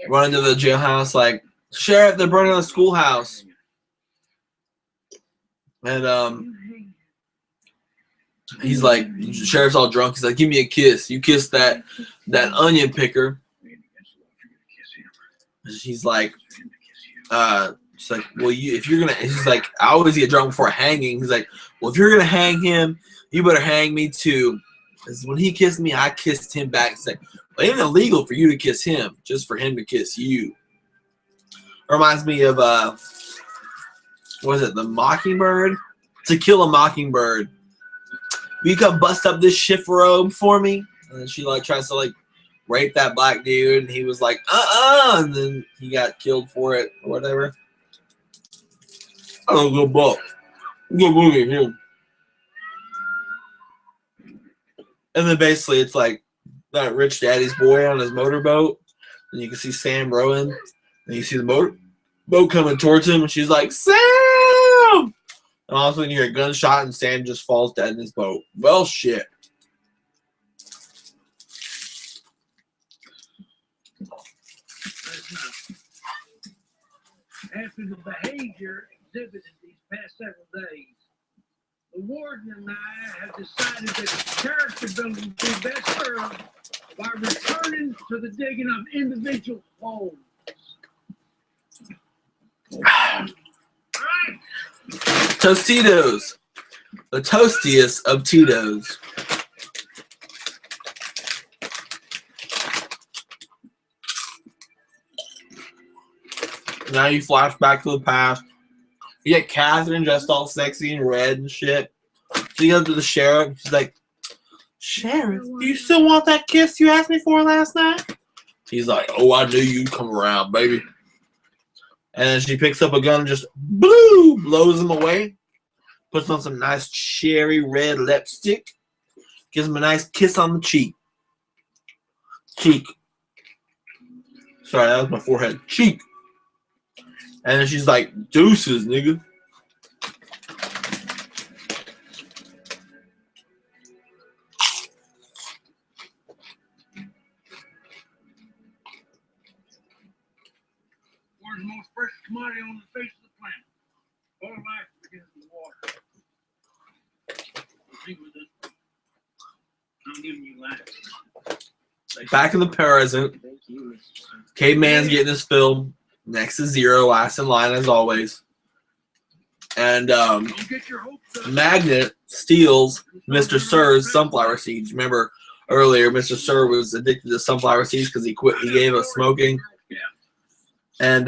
running to the jailhouse like, Sheriff, they're burning the schoolhouse. And he's like, sheriff's all drunk. He's like, give me a kiss. You kiss that onion picker. She's like, she's like, well, if you're gonna, he's like, I always get drunk before hanging. He's like, well, if you're gonna hang him, you better hang me too. Because when he kissed me, I kissed him back. It's like, well, it ain't illegal for you to kiss him, just for him to kiss you. Reminds me of what is it, The Mockingbird? To Kill a Mockingbird. Will you come bust up this shift robe for me? And then she like tries to like rape that black dude, and he was like, and then he got killed for it or whatever. Oh, good book. Good movie here. And then basically it's like that rich daddy's boy on his motorboat, and you can see Sam rowing, and you see the boat coming towards him, and she's like, Sam! And all of a sudden you hear a gunshot, and Sam just falls dead in his boat. Well, shit.
after the behavior exhibited these past several days, the warden and I have decided that character building would be best served by returning to the digging of individual holes.
Tostitos. The toastiest of Tito's. Now you flash back to the past. You get Catherine dressed all sexy and red and shit. So you go to the sheriff. She's like, Sheriff, do you still want that kiss you asked me for last night? He's like, oh, I knew you'd come around, baby. And then she picks up a gun and just blows him away. Puts on some nice cherry red lipstick. Gives him a nice kiss on the cheek. Cheek. Sorry, that was my forehead. Cheek. And then she's like, deuces, nigga.
Water's the most precious commodity on the face of the planet. All life begins in water. Think with it. I'm giving you life.
Back in the present, Caveman's getting his fill. Next to Zero, last in line as always. And Magnet steals Mr. Sir's sunflower seeds. Remember earlier, Mr. Sir was addicted to sunflower seeds because he quit. He gave up smoking. And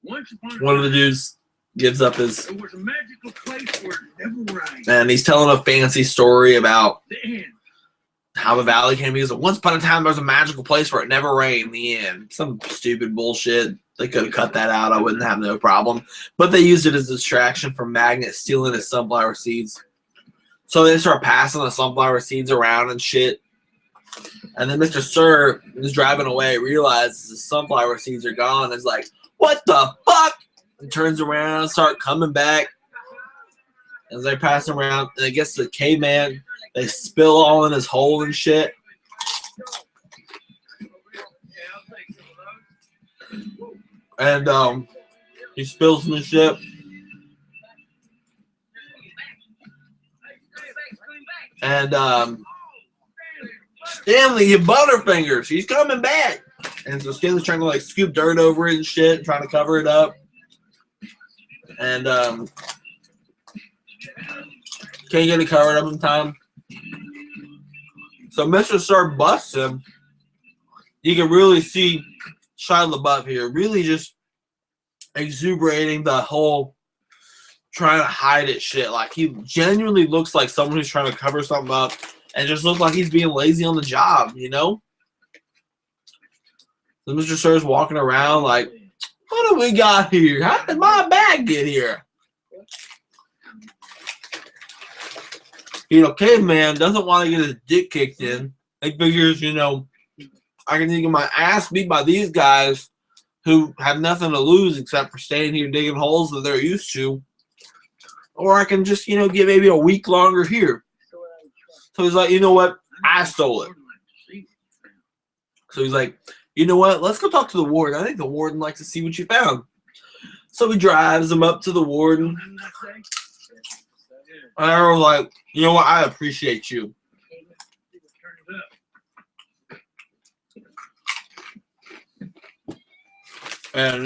one of the dudes gives up his.
It was a magical place where it never rained.
And he's telling a fancy story about how the valley came. He goes, once upon a time, there was a magical place where it never rained. The end. Some stupid bullshit. They could have cut that out. I wouldn't have no problem. But they used it as a distraction from Magnet stealing his sunflower seeds. So they start passing the sunflower seeds around and shit. And then Mr. Sir is driving away, realizes the sunflower seeds are gone, and is like, what the fuck? And turns around and start coming back. As they pass around, and it gets to the caveman. They spill all in his hole and shit. And he spills some shit. And Stanley, you butterfingers, he's coming back. And so Stanley's trying to like scoop dirt over it and shit, trying to cover it up. And can't get it covered up in time. So Mr. Sir busts him. You can really see Shia Lebeouf here, really just exuberating the whole trying to hide it shit. Like he genuinely looks like someone who's trying to cover something up and just looks like he's being lazy on the job, you know? So Mr. Sir's walking around like, what do we got here? How did my bag get here? You know, Caveman doesn't want to get his dick kicked in. He figures, you know, I can get my ass beat by these guys who have nothing to lose except for staying here digging holes that they're used to. Or I can just, you know, get maybe a week longer here. So he's like, you know what? I stole it. So he's like, you know what? Let's go talk to the warden. I think the warden likes to see what you found. So he drives him up to the warden. And I was like, you know what? I appreciate you. And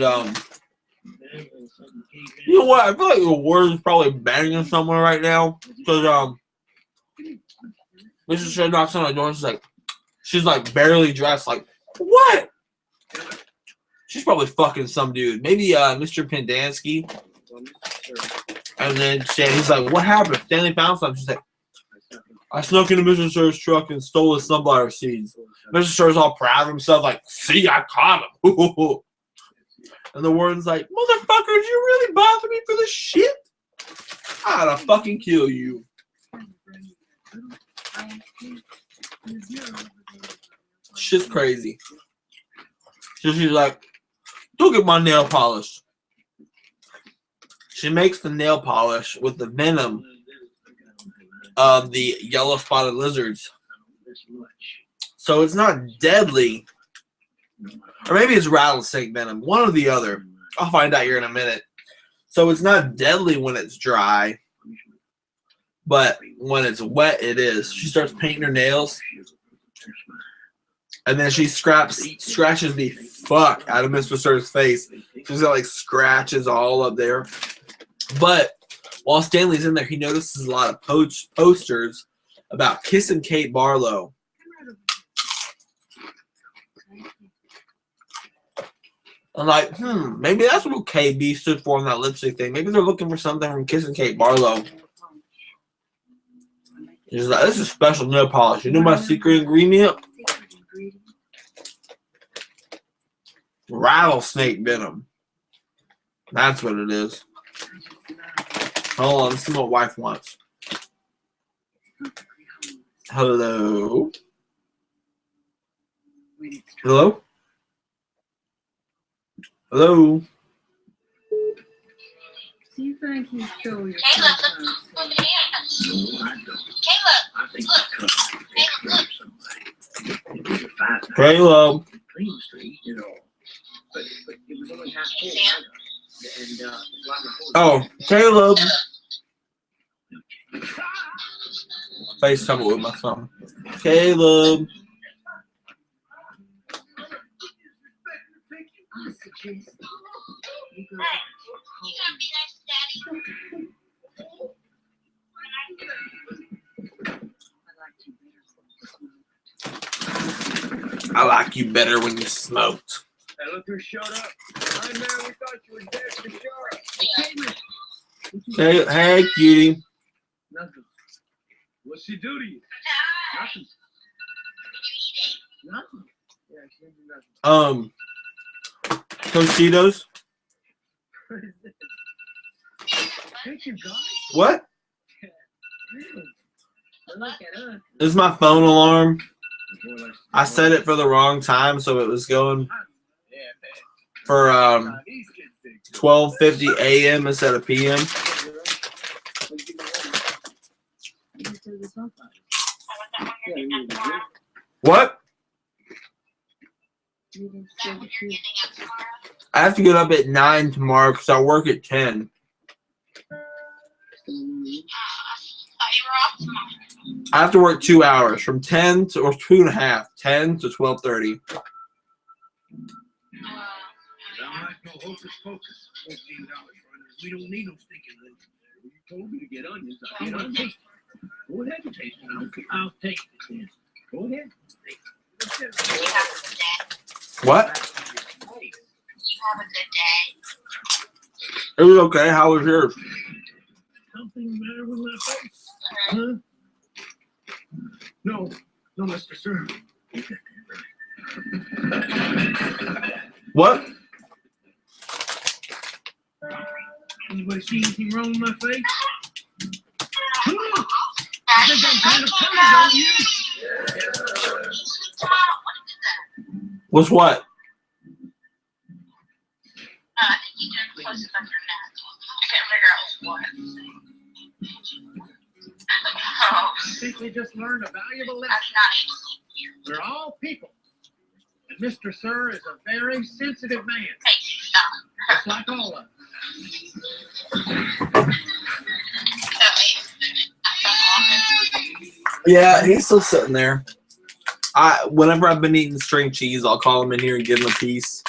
you know what? I feel like the warden's probably banging somewhere right now because Mrs. Shay knocks on the door and she's like barely dressed. Like what? She's probably fucking some dude. Maybe Mr. Pendansky. And then he's like, what happened? Stanley found something. She's like, I snuck into Mr. Sir's truck and stole his sunflower seeds. Mr. Sir's all proud of himself, like, see, I caught him. And the warden's like, motherfucker, did you really bother me for this shit? I ought to fucking kill you. Shit's crazy. So she's like, go get my nail polish. She makes the nail polish with the venom of the yellow spotted lizards. So it's not deadly, Or maybe it's rattlesnake venom. One or the other. I'll find out here in a minute. So it's not deadly when it's dry, but when it's wet, it is. She starts painting her nails, and then she scratches the fuck out of Mr. Sir's face. She's got like scratches all up there. But while Stanley's in there, he notices a lot of posters about kissing Kate Barlow. I'm like, maybe that's what KB stood for on that lipstick thing. Maybe they're looking for something from Kissing Kate Barlow. He's like, this is special nail polish. You know my secret ingredient? Rattlesnake venom. That's what it is. Hold on, this is what wife wants. Hello? Hello? Hello?
Do you think you show your
Caleb, look at hands.
Caleb.
Green Street, you know. But it was only half full. And
Oh, Caleb. FaceTime it with my son. Caleb.
I suggest you go
Hey, you gonna be nice to Daddy?
I like you better when you smoked.
Hey, look who showed up. Hi, man, we thought you were dead for sure.
Hey, cutie.
Nothing. What's she do to you? Nothing. Nothing. Yeah, she didn't do nothing.
Tostitos.
Thank you, guys.
What?
look at us.
This is my phone alarm. I set it for the wrong time, so it was going for 12:50 a.m. instead of p.m. What? I have to get up at 9 tomorrow because I work at 10. I have to work 2 hours from 10 to, or 2.5, 10 to 12:30.
No hocus pocus. $14. We don't need no stinking lotion. You told me to get onions. I get onions. Go ahead and taste it. I'll take it then. Go ahead.
What?
You have a good day.
It was okay. How was yours?
Something the matter with my face? Huh? No, Mr. Sir.
What?
Anybody see anything wrong with my face? I think I'm kind of funny, don't you?
What's what?
I think you did close up your neck. I can't figure out what.
I think we just learned a valuable lesson.
That's not easy.
We're all people. And Mr. Sir is a very sensitive man.
Hey, stop.
Just like all of us.
Yeah, he's still sitting there. Whenever I've been eating string cheese, I'll call him in here and give him a piece.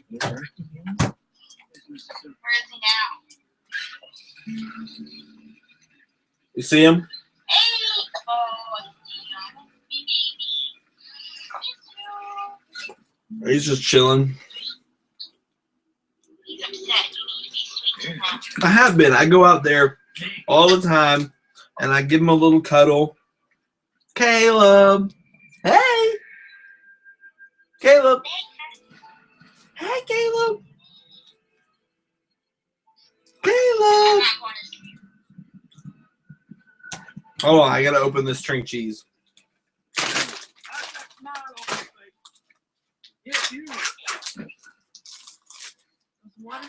Where is he now?
You see him?
Hey! Oh,
He's just chilling.
he's upset. You need to be sweet to him.
I have been. I go out there all the time, and I give him a little cuddle. Caleb. Hey. Caleb. Hey, Caleb. Caleb. Hold on. I got to open this string cheese.
Yes, you.
Water?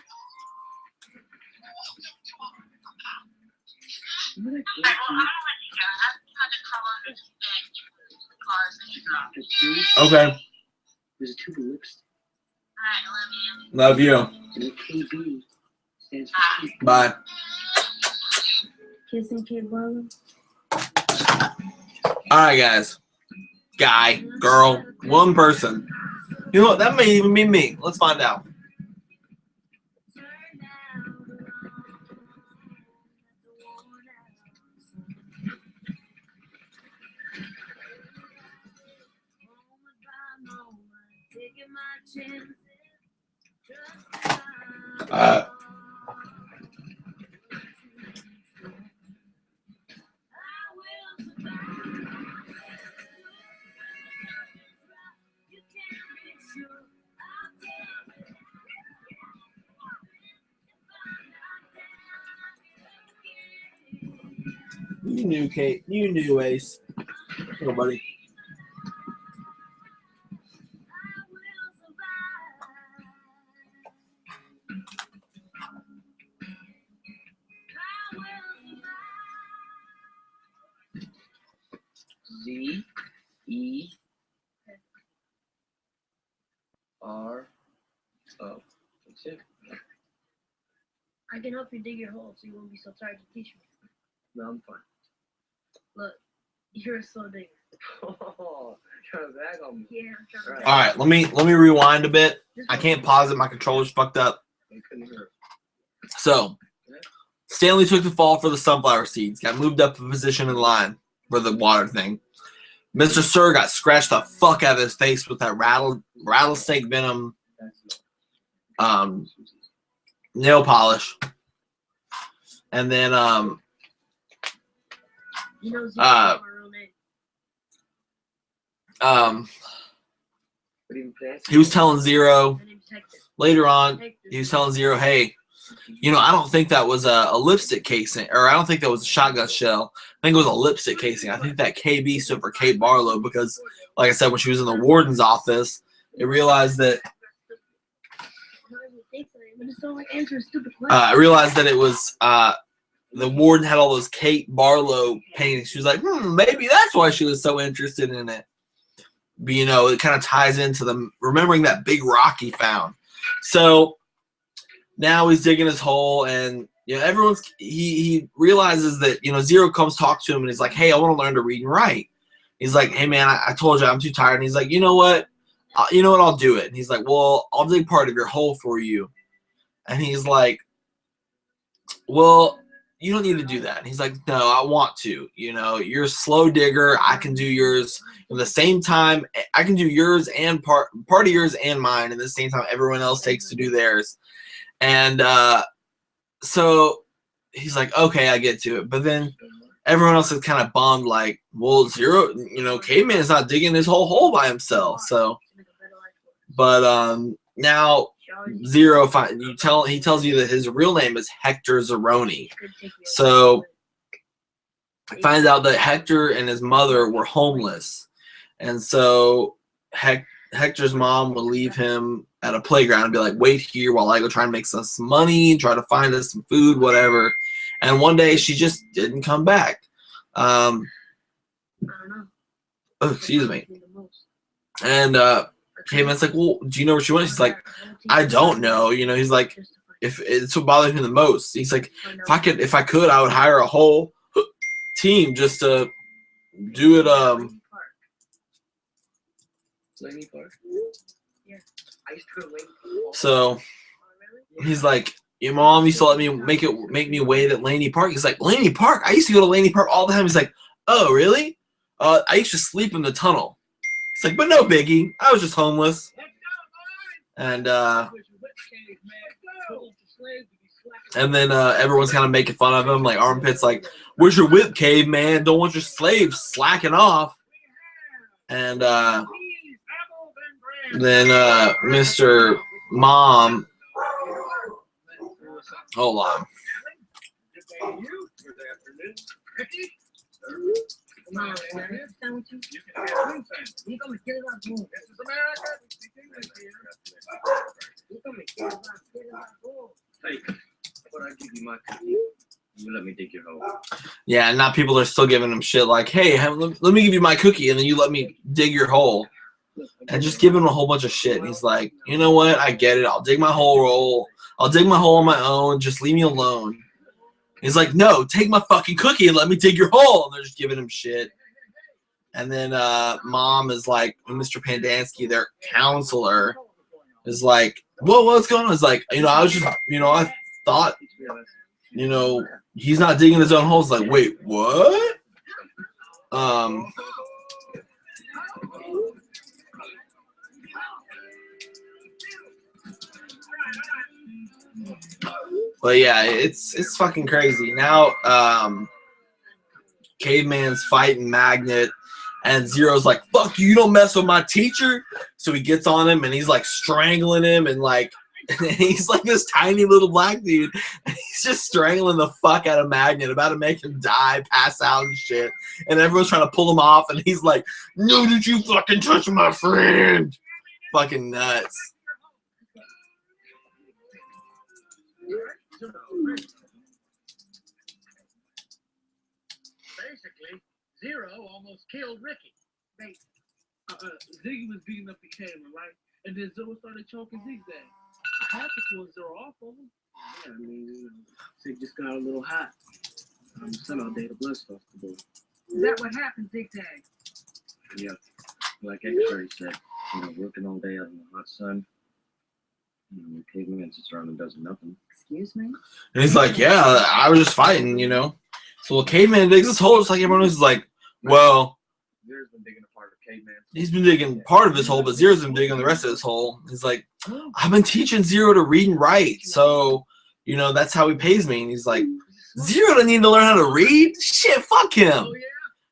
Okay.
There's a tube of lipstick.
Love you.
And the KB stands for Kate.
Bye.
Kissing Kate Barlow.
All right, guys. Guy, girl, one person. You know what? That may even be me. Let's find out. You knew, Kate. You knew, Ace. Here, buddy.
Z E R O. That's it.
I can help you dig your hole so you won't be so tired to teach me.
No, I'm fine.
Look, you're a slow digger.
Oh, trying to bag on me.
Yeah, I'm trying to.
All right, let me rewind a bit. I can't pause it. My controller's fucked up.
I couldn't hear it.
So, Stanley took the fall for the sunflower seeds. Got moved up a position in line for the water thing. Mr. Sir got scratched the fuck out of his face with that rattlesnake venom nail polish. And then
You know, Zero's not my real name.
he was telling Zero
My name's Hector.
later on,
Hector.
he was telling Zero, hey, you know, I don't think that was a lipstick casing, or I don't think that was a shotgun shell. I think it was a lipstick casing. I think that KB stood for Kate Barlow because, like I said, when she was in the warden's office, it realized that I realized that it was the warden had all those Kate Barlow paintings. She was like, maybe that's why she was so interested in it. But, you know, it kind of ties into them remembering that big rock he found. So now he's digging his hole, and you know, he realizes that, you know, Zero comes talk to him, and he's like, hey, I want to learn to read and write. He's like, hey man, I told you I'm too tired. And he's like, you know what, I'll do it. And he's like, well, I'll dig part of your hole for you. And he's like, well, you don't need to do that. And he's like, no, I want to. You know, you're a slow digger. I can do yours at the same time. I can do yours and part of yours and mine at the same time everyone else takes to do theirs. And so he's like, okay, I get to it. But then everyone else is kind of bummed, like, well, Zero, you know, Caveman's not digging his whole hole by himself. So, but now Zero he tells you that his real name is Hector Zeroni. So he finds out that Hector and his mother were homeless, and so Hector's mom would leave him at a playground and be like, wait here while I go try and make some money, try to find us some food, whatever. And one day she just didn't come back.
I don't know.
Oh, excuse me. And Caveman's like, well, do you know where she went? She's like, I don't know. You know, he's like, if it's what bothers me the most. He's like, if I could, I would hire a whole team just to do it.
Laney Park?
Yeah.
I used to go to Laney Park.
So he's like, your mom used to let me make me wait at Laney Park. He's like, Laney Park? I used to go to Laney Park all the time. He's like, oh, really? I used to sleep in the tunnel. It's like, but no biggie. I was just homeless. And then everyone's kind of making fun of him. Like Armpit's like, where's your whip, Caveman? Don't want your slaves slacking off. And then Mr. Mom, hold on.
But I give you my cookie. You let me dig your hole.
Yeah, and now people are still giving him shit like, hey, let me give you my cookie, and then you let me dig your hole. and just giving him a whole bunch of shit. And he's like, you know what? I get it. I'll dig my hole on my own. Just leave me alone. He's like, no, take my fucking cookie and let me dig your hole. And they're just giving him shit. And then Mom is like, Mr. Pandansky, their counselor, is like, whoa, what's going on? It's like, I was just, I thought, he's not digging his own holes. Like, wait, what? But yeah, it's fucking crazy. Now, Caveman's fighting Magnet, and Zero's like, fuck you don't mess with my teacher. So he gets on him, and he's like strangling him, and like, he's like this tiny little black dude. And he's just strangling the fuck out of Magnet, about to make him die, pass out and shit. And everyone's trying to pull him off, and he's like, no, did you fucking touch my friend? Fucking nuts.
Basically, Zero almost killed Ricky.
Ziggy was beating up the camera, right? And then Zero started choking Zigzag. I had to pull Zero off of him. Yeah, I mean, Zig just got a little hot. Sent out there the blood stuff to do.
Is that what happened, Zigzag?
Yeah, like X-ray said, working all day out in the hot sun. The caveman sits around and does nothing.
Excuse me?
And he's like, yeah, I was just fighting, So well, Caveman digs his hole just like everyone else is like, well,
Zero's been digging a part of Caveman.
he's been digging part of his hole, but Zero's been digging the rest of his hole. He's like, I've been teaching Zero to read and write, so, that's how he pays me. And he's like, Zero doesn't need to learn how to read? Shit, fuck him.
Oh, yeah.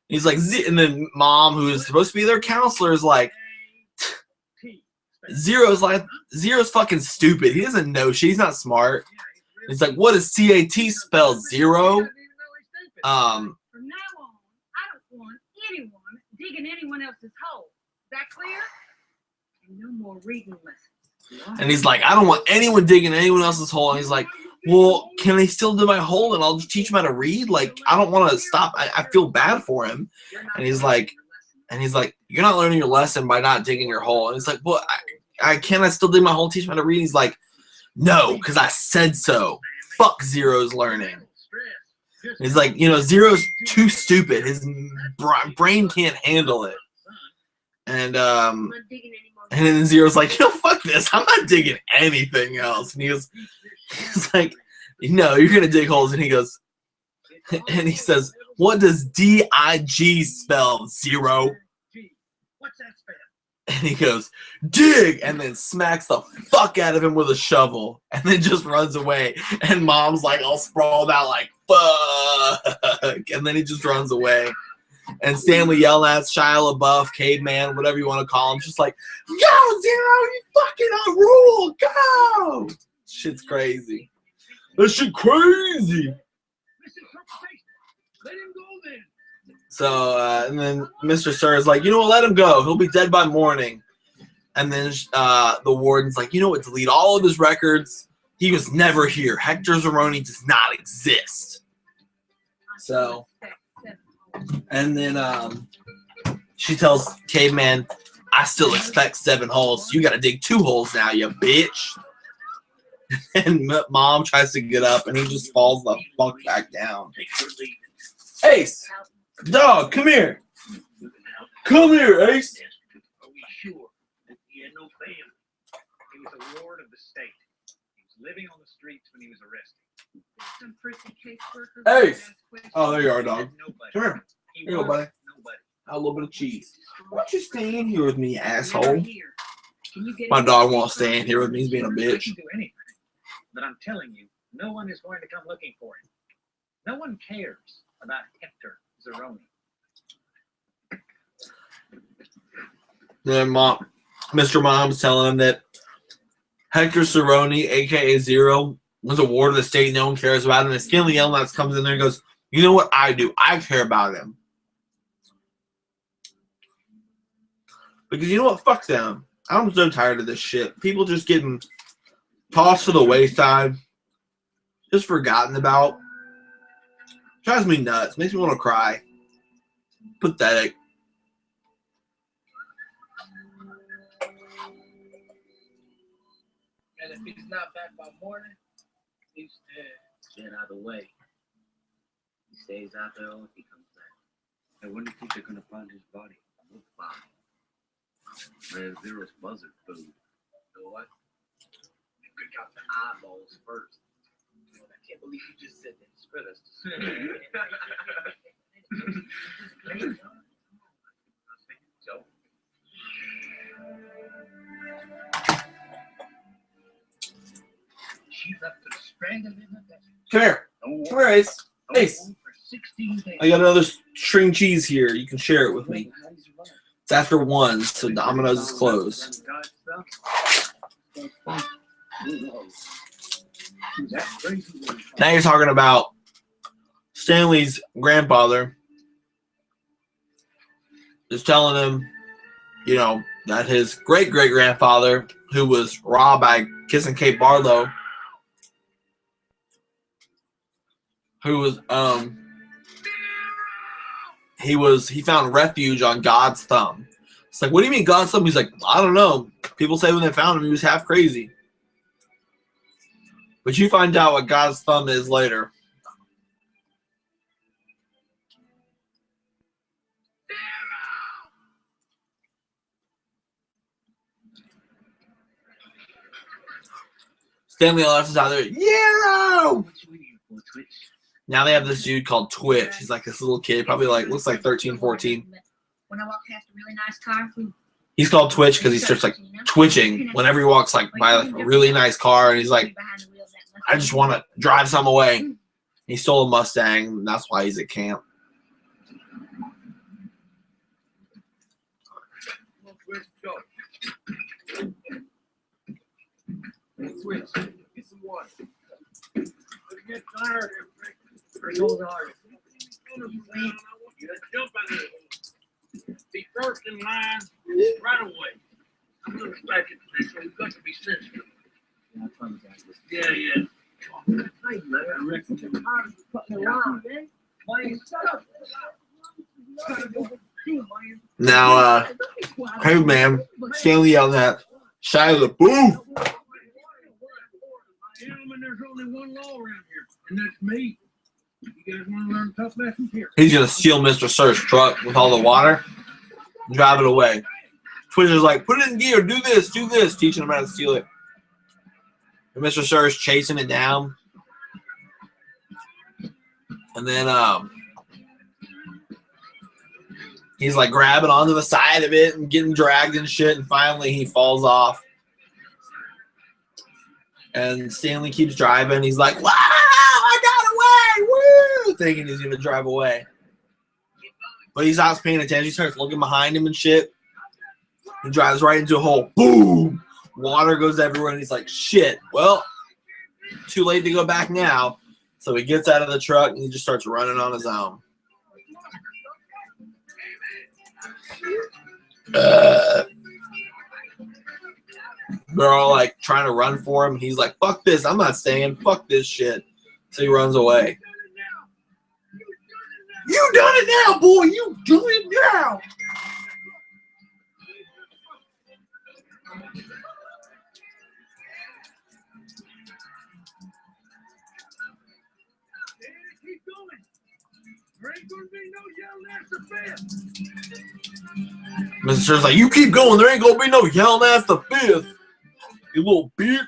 He's like, and then Mom, who is supposed to be their counselor, is like, Zero's fucking stupid. He doesn't know shit. He's not smart. He's like, what does CAT spell? Zero?
From now on, I don't want anyone digging anyone else's hole. Is that clear? And no more reading lessons.
And he's like, I don't want anyone digging anyone else's hole. And he's like, well, can I still do my hole and I'll just teach him how to read? Like, I don't want to stop. I feel bad for him. And he's like, you're not learning your lesson by not digging your hole. And he's like, well, can I still dig my hole, teach him how to read? And he's like, no, because I said so. Fuck Zero's learning. And he's like, Zero's too stupid. His brain can't handle it. And then Zero's like, fuck this. I'm not digging anything else. And he's like, no, you're going to dig holes. And he goes, and he says, what does D-I-G spell, Zero?
What's that spell?
And he goes, dig, and then smacks the fuck out of him with a shovel, and then just runs away. And Mom's like all sprawled out like, fuck, and then he just runs away. And Stanley yelling at Shia Lebeouf, Caveman, whatever you want to call him, just like, go, Zero, you fucking on rule, go! Shit's crazy. That shit crazy.
Let him go then.
So, and then Mr. Sir is like, what, let him go. He'll be dead by morning. And then the warden's like, what, delete all of his records. He was never here. Hector Zeroni does not exist. So, and then she tells Caveman, I still expect 7 holes. So you got to dig 2 holes now, you bitch. And Mom tries to get up, and he just falls the fuck back down. Ace! Dog, come here. Come here, Ace.
Are we sure that he had no family? He was a ward of the state. He was living on the streets when he was arrested.
Some prison caseworker.
Ace! Oh, there you are, dog. Come here. Here you go, buddy.
Nobody.
A little bit of cheese. Why don't you stay in here with me, asshole?
Can you get
My dog won't stay in here with me. He's being a
I
bitch.
can do anything. But I'm telling you, no one is going to come looking for him. No one cares about Hector Zeroni.
Then Mr. Mom's telling him that Hector Zeroni, a.k.a. Zero, was a ward of the state no one cares about him. And Stanley Yelnats comes in there and goes, you know what I do? I care about him. Because you know what? Fuck them. I'm so tired of this shit. People just getting tossed to the wayside. Just forgotten about. Drives me nuts. Makes me want to cry. Pathetic.
And if he's not back by morning, he's dead.
Get out of the way. He stays out there or he comes back. And when do you think they're gonna find his body? What body? Man, Zero's buzzard food.
You know what? We got the eyeballs first. I can't believe you just said that. Spit us.
She left us stranded in the desert.
Come here. Come here, Ace. Ace.
For 16 days.
I got another string cheese here. You can share it with me. It's after 1, so Domino's is closed. Now you're talking about Stanley's grandfather is telling him, you know, that his great-great-grandfather, who was robbed by Kissing Kate Barlow, who was he found refuge on God's thumb. It's like, what do you mean God's thumb? He's like, I don't know. People say when they found him, he was half crazy. But you find out what God's thumb is later. Stanley Ellis is out there. Yarrow! Now they have this dude called Twitch. He's like this little kid, probably like looks like 13, 14.
When I walk past a really nice car,
He's called Twitch because he starts like twitching whenever he walks like by like a really nice car, and he's like, I just want to drive some away. He stole a Mustang, and that's why he's at camp.
Switch. Get some water. Get tired. Hold hard. You gotta jump out of it. Be first in line right away. I'm gonna strike it for this, so we've got to be sensitive. Yeah, yeah.
Now, hey man, Stanley yelling at Shia Lebeouf.
Gentlemen, there's only one law around here, and that's me. You guys want to learn tough lessons here?
He's gonna steal Mr. Sir's truck with all the water and drive it away. Twitter's like, put it in gear, do this, teaching him how to steal it. And Mr. Sir's chasing it down. And then he's like grabbing onto the side of it and getting dragged and shit, and finally he falls off. And Stanley keeps driving. He's like, wow, I got away, woo, thinking he's going to drive away. But he's not paying attention. He starts looking behind him and shit. He drives right into a hole. Boom! Water goes everywhere, and he's like, shit, well, too late to go back now. So he gets out of the truck, and he just starts running on his own. They're all like trying to run for him. He's like, fuck this. I'm not staying. Fuck this shit. So he runs away. You done it now, boy. You do it now.
Keep going. There ain't gonna be no yelling at the fifth.
Mr. Sir's like, you keep going. There ain't gonna be no yelling at the fifth. You little bitch.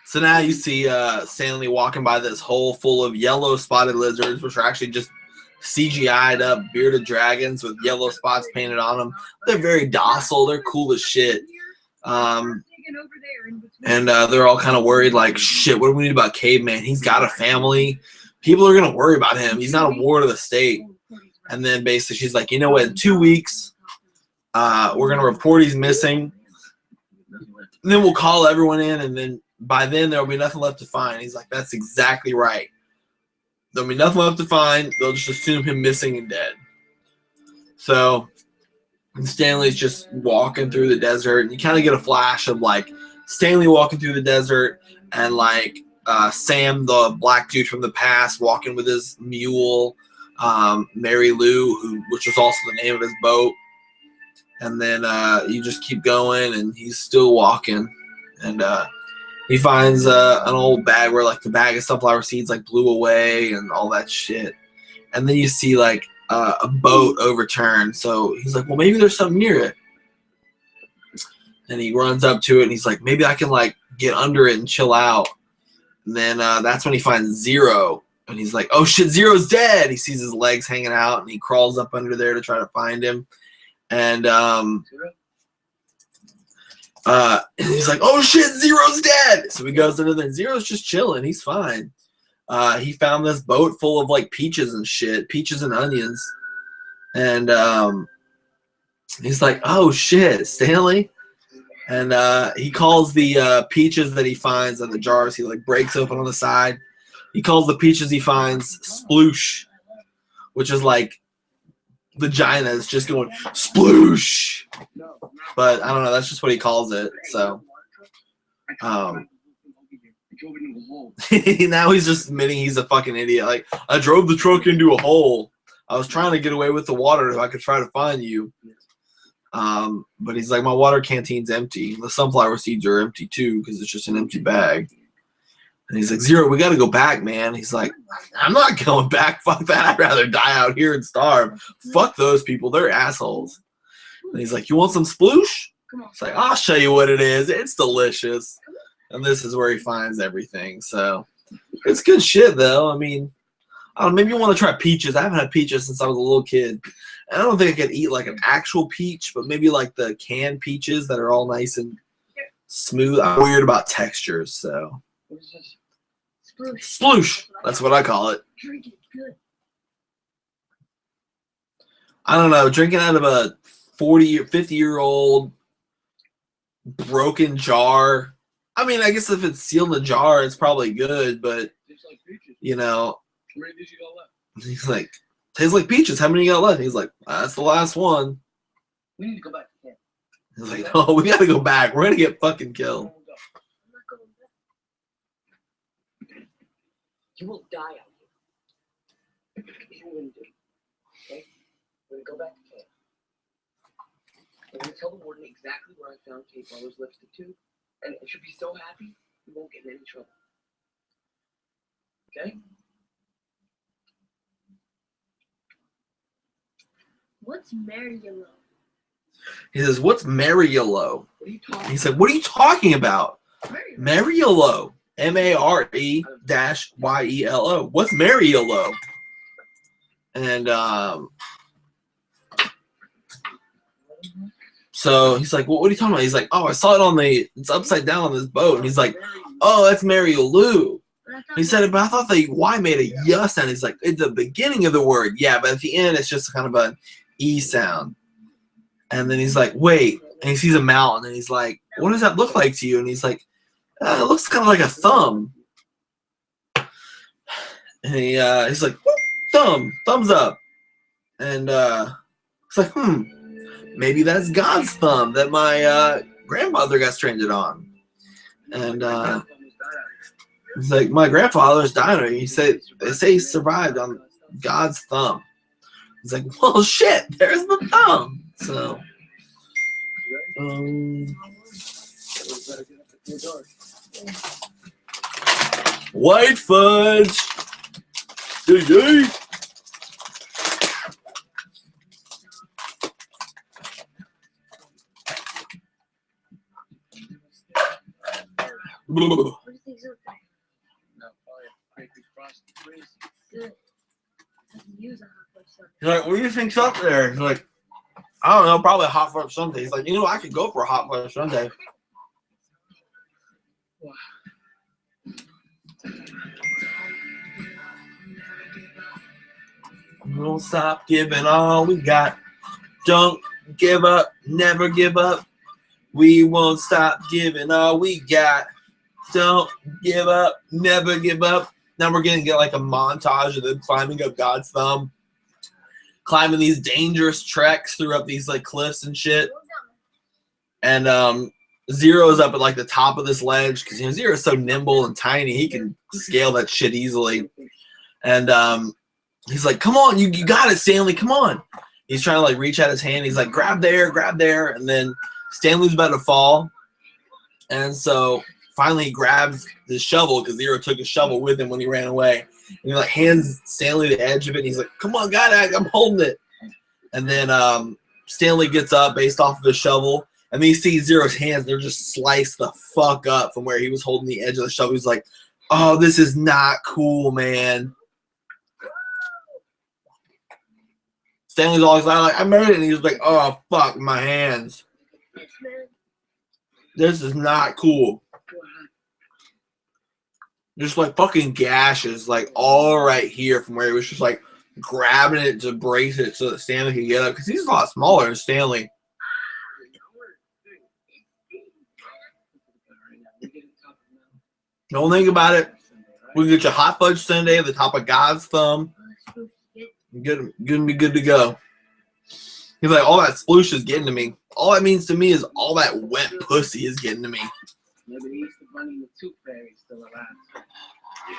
So now you see Stanley walking by this hole full of yellow spotted lizards, which are actually just CGI'd up bearded dragons with yellow spots painted on them. They're very docile. They're cool as shit. And they're all kind of worried, like, shit, what do we need about Caveman? He's got a family. People are going to worry about him. He's not a ward of the state. And then basically she's like, you know what, in 2 weeks, we're going to report he's missing. And then we'll call everyone in, and then by then there will be nothing left to find. He's like, that's exactly right. There'll be nothing left to find. They'll just assume him missing and dead. So Stanley's just walking through the desert, and you kind of get a flash of like Stanley walking through the desert, and like Sam, the black dude from the past, walking with his mule, Mary Lou, which was also the name of his boat. And then you just keep going, and he's still walking, and he finds an old bag where like the bag of sunflower seeds like blew away and all that shit. And then you see like a boat overturned. So he's like, well, maybe there's something near it. And he runs up to it, and he's like, maybe I can like get under it and chill out. And then that's when he finds Zero, and he's like, oh shit, Zero's dead. He sees his legs hanging out, and he crawls up under there to try to find him. And he's like, oh shit, Zero's dead. So he goes under there, and Zero's just chilling. He's fine. He found this boat full of like peaches and shit, peaches and onions. And he's like, oh shit, Stanley. And he calls the peaches that he finds in the jars. He like breaks open on the side. He calls the peaches he finds sploosh, which is like vagina is just going sploosh. But I don't know, that's just what he calls it. So now he's just admitting he's a fucking idiot. Like, I drove the truck into a hole. I was trying to get away with the water so I could try to find you. But he's like, my water canteen's empty. The sunflower seeds are empty too, because it's just an empty bag. And he's like, Zero, we got to go back, man. He's like, I'm not going back. Fuck that. I'd rather die out here and starve. Fuck those people. They're assholes. And he's like, you want some sploosh? It's like, I'll show you what it is. It's delicious. And this is where he finds everything. So it's good shit, though. I mean, I don't know, maybe you want to try peaches. I haven't had peaches since I was a little kid. And I don't think I could eat like an actual peach, but maybe like the canned peaches that are all nice and smooth. I'm weird about textures, so.
What is this?
Sploosh. That's what I call it.
Drink it good.
I don't know. Drinking out of a 40 or 50-year-old broken jar. I mean, I guess if it's sealed in a jar, it's probably good, but, you know.
How many did you got left?
He's like, tastes like peaches. How many you got left? He's like, that's the last one.
We need to go back to camp.
He's like, oh, we got to go back. We're going to get fucking killed.
You will die out here. Here's what we're going to do. Okay? We're going to go back to camp. We're going to tell the warden exactly where I found Kate Butler's lipstick tube. And she'll be so happy, we won't get in any trouble. Okay?
What's Mariello?
He says, what's Mariello?
What are you talking
He said, what are you talking about? Mariello. M-A-R-E-Y-E-L-O. What's Mariello? And so he's like, well, what are you talking about? He's like, oh, I saw it on it's upside down on this boat. And he's like, oh, that's Mariello. He said it, but I thought the Y made a Y sound. He's like, at the beginning of the word, yeah, but at the end, it's just kind of an E sound. And then he's like, wait. And he sees a mountain, and he's like, what does that look like to you? And he's like, it looks kind of like a thumb. And he's like, thumbs up. And it's like, maybe that's God's thumb that my grandmother got stranded on. And he's like, my grandfather's died. They say he survived on God's thumb. He's like, well, shit, there's the thumb. So, white fudge. Yay.
What do you think's up there?
No, probably a crazy frosty crazy.
Good. Doesn't use a hot fudge sundae.
He's like, what do you think's up there? He's like, I don't know, probably a hot fudge sundae. He's like, you know, I could go for a hot fudge sundae. We won't stop giving all we got. Don't give up, never give up. We won't stop giving all we got. Don't give up, never give up. Now we're going to get like a montage of them climbing up God's thumb. Climbing these dangerous treks through up these like cliffs and shit. And Zero's up at like the top of this ledge because Zero's so nimble and tiny, he can scale that shit easily. And he's like, "Come on, you got it, Stanley. Come on." He's trying to like reach out his hand. He's like, grab there, and then Stanley's about to fall, and so finally he grabs the shovel because Zero took his shovel with him when he ran away. And he like hands Stanley the edge of it. And he's like, "Come on, got it. I'm holding it." And then Stanley gets up based off of his shovel. And then you see Zero's hands, they're just sliced the fuck up from where he was holding the edge of the shovel. He's like, "Oh, this is not cool, man." Stanley's all excited, like, "I made it." And he's like, "Oh, fuck, my hands. This is not cool." Just like fucking gashes, like all right here from where he was just like grabbing it to brace it so that Stanley can get up. Because he's a lot smaller than Stanley. Don't think about it. We can get you a hot fudge sundae at the top of God's thumb. Gonna be good to go. He's like, "All that sploosh is getting to me. All that means to me is all that wet pussy is getting to me."
Maybe the Easter Bunny and the Tooth Fairy is still around.
Yeah.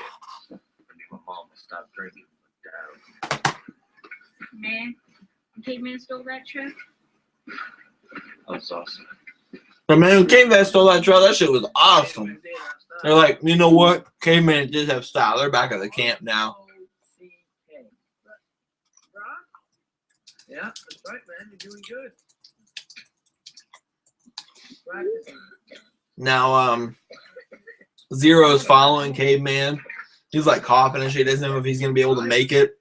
I need my mom to stop drinking.
Man, caveman stole that trick.
That was awesome.
The man who came that stole that trail. That shit was awesome. They're like, "You know what? Caveman did have style." They're back at the camp now.
Yeah, that's right, man. You're doing good. Practicing.
Now, Zero's following Caveman. He's like coughing and shit. He doesn't know if he's gonna be able to make it.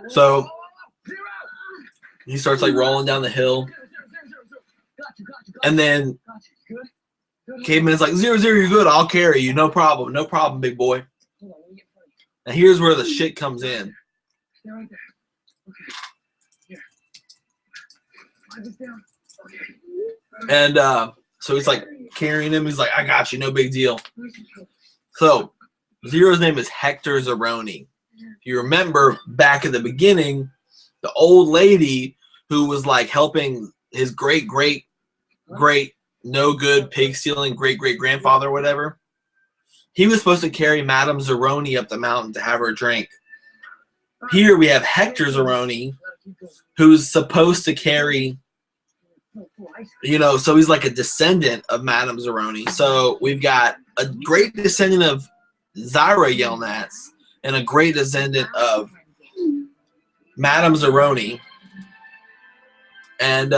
So he starts like rolling down the hill, and then Caveman's like, "Zero, you're good. I'll carry you. No problem, big boy." And here's where the shit comes in. And so he's like carrying him. He's like, "I got you. No big deal." So Zero's name is Hector Zeroni. If you remember back at the beginning, the old lady who was like helping his great no good pig stealing great grandfather or whatever, he was supposed to carry Madame Zeroni up the mountain to have her drink. Here we have Hector Zeroni, who's supposed to carry, so he's like a descendant of Madame Zeroni. So we've got a great descendant of Zyra Yelnats and a great descendant of Madame Zeroni. And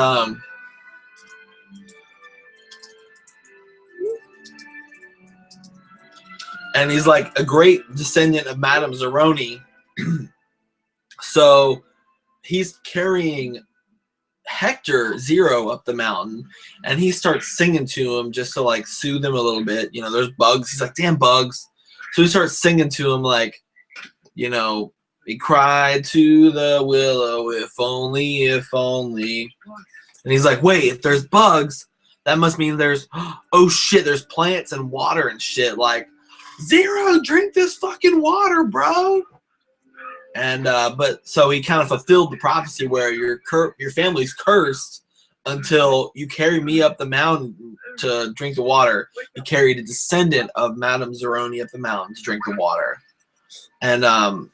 he's like a great descendant of Madame Zeroni. So he's carrying Hector Zero up the mountain, and he starts singing to him just to like soothe him a little bit. There's bugs. He's like, "Damn bugs." So he starts singing to him like, "He cried to the willow, if only. And he's like, "Wait, if there's bugs, that must mean there's, oh shit, there's plants and water and shit. Like, Zero, drink this fucking water, bro." And but so he kind of fulfilled the prophecy where your family's cursed until you carry me up the mountain to drink the water. He carried a descendant of Madame Zeroni up the mountain to drink the water. And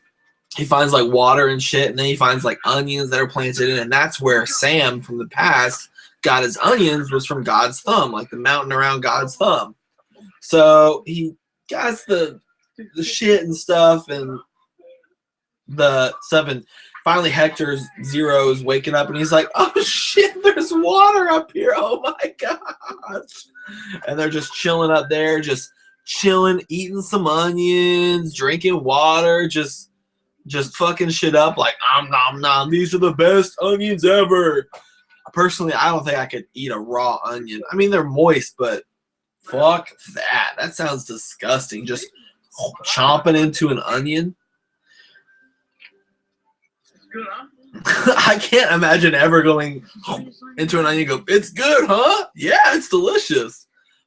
he finds like water and shit, and then he finds like onions that are planted in, and that's where Sam from the past got his onions, was from God's thumb, like the mountain around God's thumb. So he got the shit and stuff and the stuff, and finally Hector Zero's waking up and he's like, "Oh shit, there's water up here. Oh my gosh." And they're just chilling up there, just chilling, eating some onions, drinking water, just fucking shit up like, nom nom, these are the best onions ever. Personally, I don't think I could eat a raw onion. I mean, they're moist, but fuck that. That sounds disgusting. Just chomping into an onion.
Good, huh?
I can't imagine ever going into an onion and go, "It's good, huh?" Yeah, it's delicious.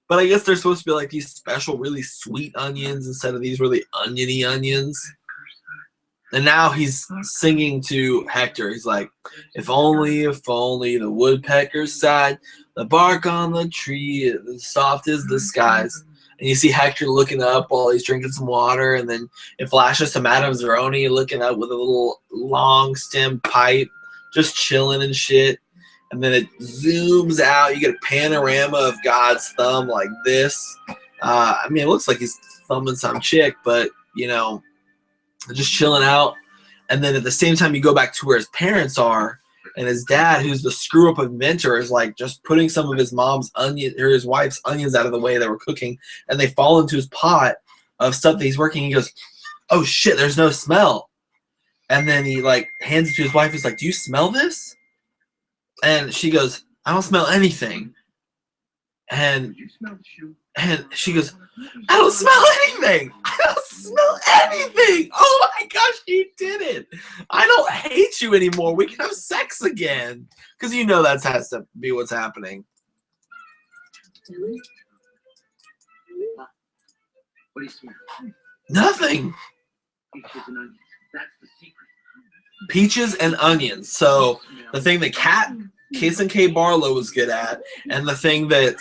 But I guess they're supposed to be like these special, really sweet onions instead of these really oniony onions. And now he's singing to Hector. He's like, if only the woodpeckers sighed, The bark on the tree is soft as the skies. And you see Hector looking up while he's drinking some water, and then it flashes to Madame Zeroni looking up with a little long stem pipe, just chilling and shit. And then it zooms out. You get a panorama of God's thumb like this. I mean, it looks like he's thumbing some chick, but, you know, just chilling out. And then at the same time, you go back to where his parents are, and his dad, who's the screw-up inventor, is like just putting some of his mom's onion or his wife's onions out of the way that were cooking, and they fall into his pot of stuff that he's working. He goes, "Oh shit, there's no smell." And then he like hands it to his wife. He's like, "Do you smell this?" And she goes, "I don't smell anything." And she goes, "I don't smell anything. I don't smell anything. Oh my gosh, you did it. I don't hate you anymore. We can have sex again." Because you know that has to be what's happening.
What do you smell?
Nothing.
Peaches and onions. That's the secret.
Peaches and onions. So the thing that Kissing K. Barlow was good at, and the thing that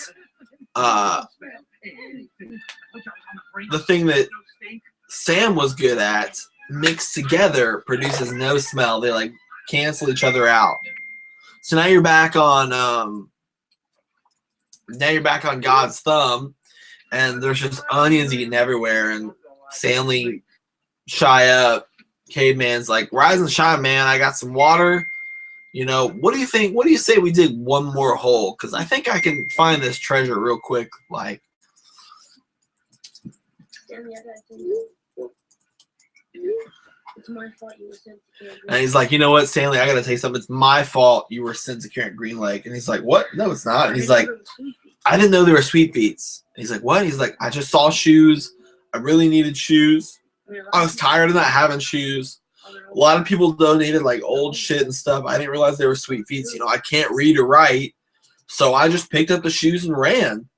Sam was good at, mixed together, produces no smell. They like cancel each other out. So now you're back on God's thumb, and there's just onions eating everywhere. And Stanley, Shia, Caveman's like, "Rise and shine, man. I got some water. You know, what do you think? What do you say we dig one more hole? Because I think I can find this treasure real quick." Like,
Stanley, I gotta tell you, it's my fault you were sent to Camp.
and he's like, "You know what, Stanley? I gotta tell you something. It's my fault you were sent to Camp Green Lake." And he's like, "What? No, it's not." And he's like, "I didn't know they were sweet beets." And he's like, "What?" He's like, "I just saw shoes. I really needed shoes. I was tired of not having shoes. A lot of people donated like old shit and stuff. I didn't realize they were sweet feets. You know, I can't read or write, so I just picked up the shoes and ran.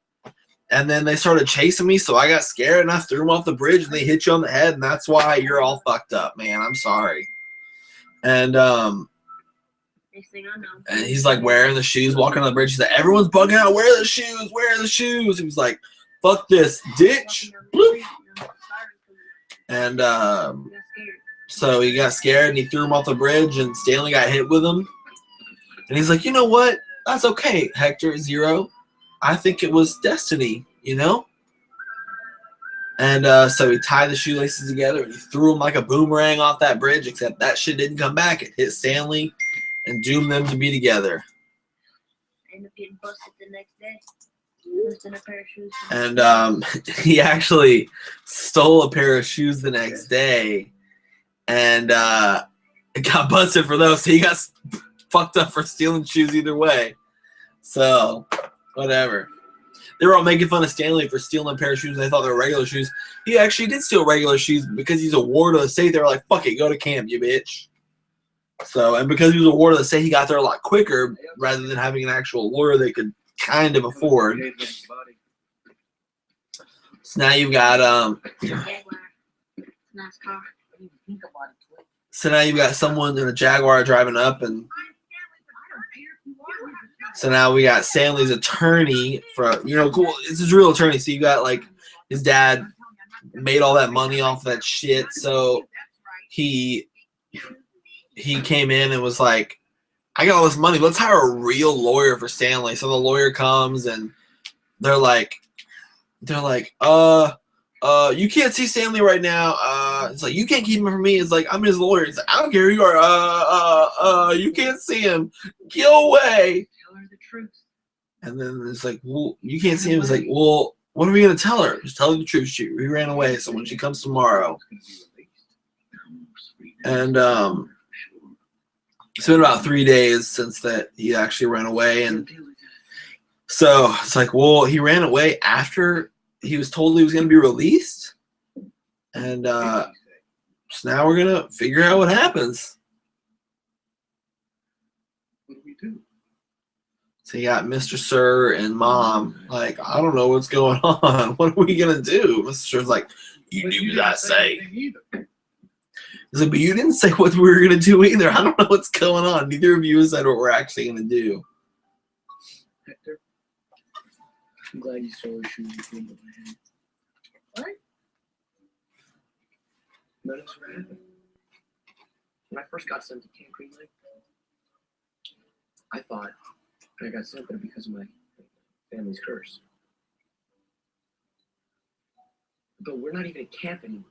And then they started chasing me, so I got scared and I threw them off the bridge, and they hit you on the head, and that's why you're all fucked up, man. I'm sorry." And and he's like wearing the shoes, walking on the bridge. He's like, "Everyone's bugging out. Where are the shoes? Where are the shoes?" He was like, "Fuck this ditch." Bloop. And so he got scared and he threw him off the bridge, and Stanley got hit with him. And he's like, "You know what? That's okay, Hector Zero. I think it was destiny, you know?" And so he tied the shoelaces together and he threw them like a boomerang off that bridge, except that shit didn't come back. It hit Stanley and doomed them to be together.
I ended up getting busted the next day. Losing a pair of shoes.
And he actually stole a pair of shoes the next day and got busted for those. So he got fucked up for stealing shoes either way. So, whatever. They were all making fun of Stanley for stealing a pair of shoes. They thought they were regular shoes. He actually did steal regular shoes because he's a ward of the state. They were like, "Fuck it, go to camp, you bitch." So, and because he was a ward of the state, he got there a lot quicker rather than having an actual lawyer they could kind of afford. So now you've got
Nice car.
so now you've got someone in a Jaguar driving up, and so now we got Stanley's attorney for, you know, cool. It's his real attorney. So you got like his dad made all that money off that shit. So he came in and was like, "I got all this money. Let's hire a real lawyer for Stanley." So the lawyer comes and they're like, "You can't see Stanley right now. It's like, you can't keep him from me." It's like, "I'm his lawyer." It's like, "I don't care who you are. You can't see him. Go away." And then it's like, "Well, you can't see him." It's like, "Well, what are we gonna tell her?" "Just tell her the truth. He ran away. So when she comes tomorrow." And it's been about 3 days since that he actually ran away, and so it's like, well, he ran away after he was told he was going to be released, and so now we're gonna figure out what happens.
What do we do?
So you got Mr. Sir and Mom like, "I don't know what's going on. What are we gonna do?" Mr. Sir's like, "You do as I say." He's like, "But you didn't say what we were gonna do either. I don't know what's going on. Neither of you said what we're actually gonna do."
Hector,
I'm glad you stole her shoes before you put my hand.
What?
Notice what happened?
When I first got sent to Camp Green Lake, I thought I got sent there because of my family's curse. But we're not even at camp anymore.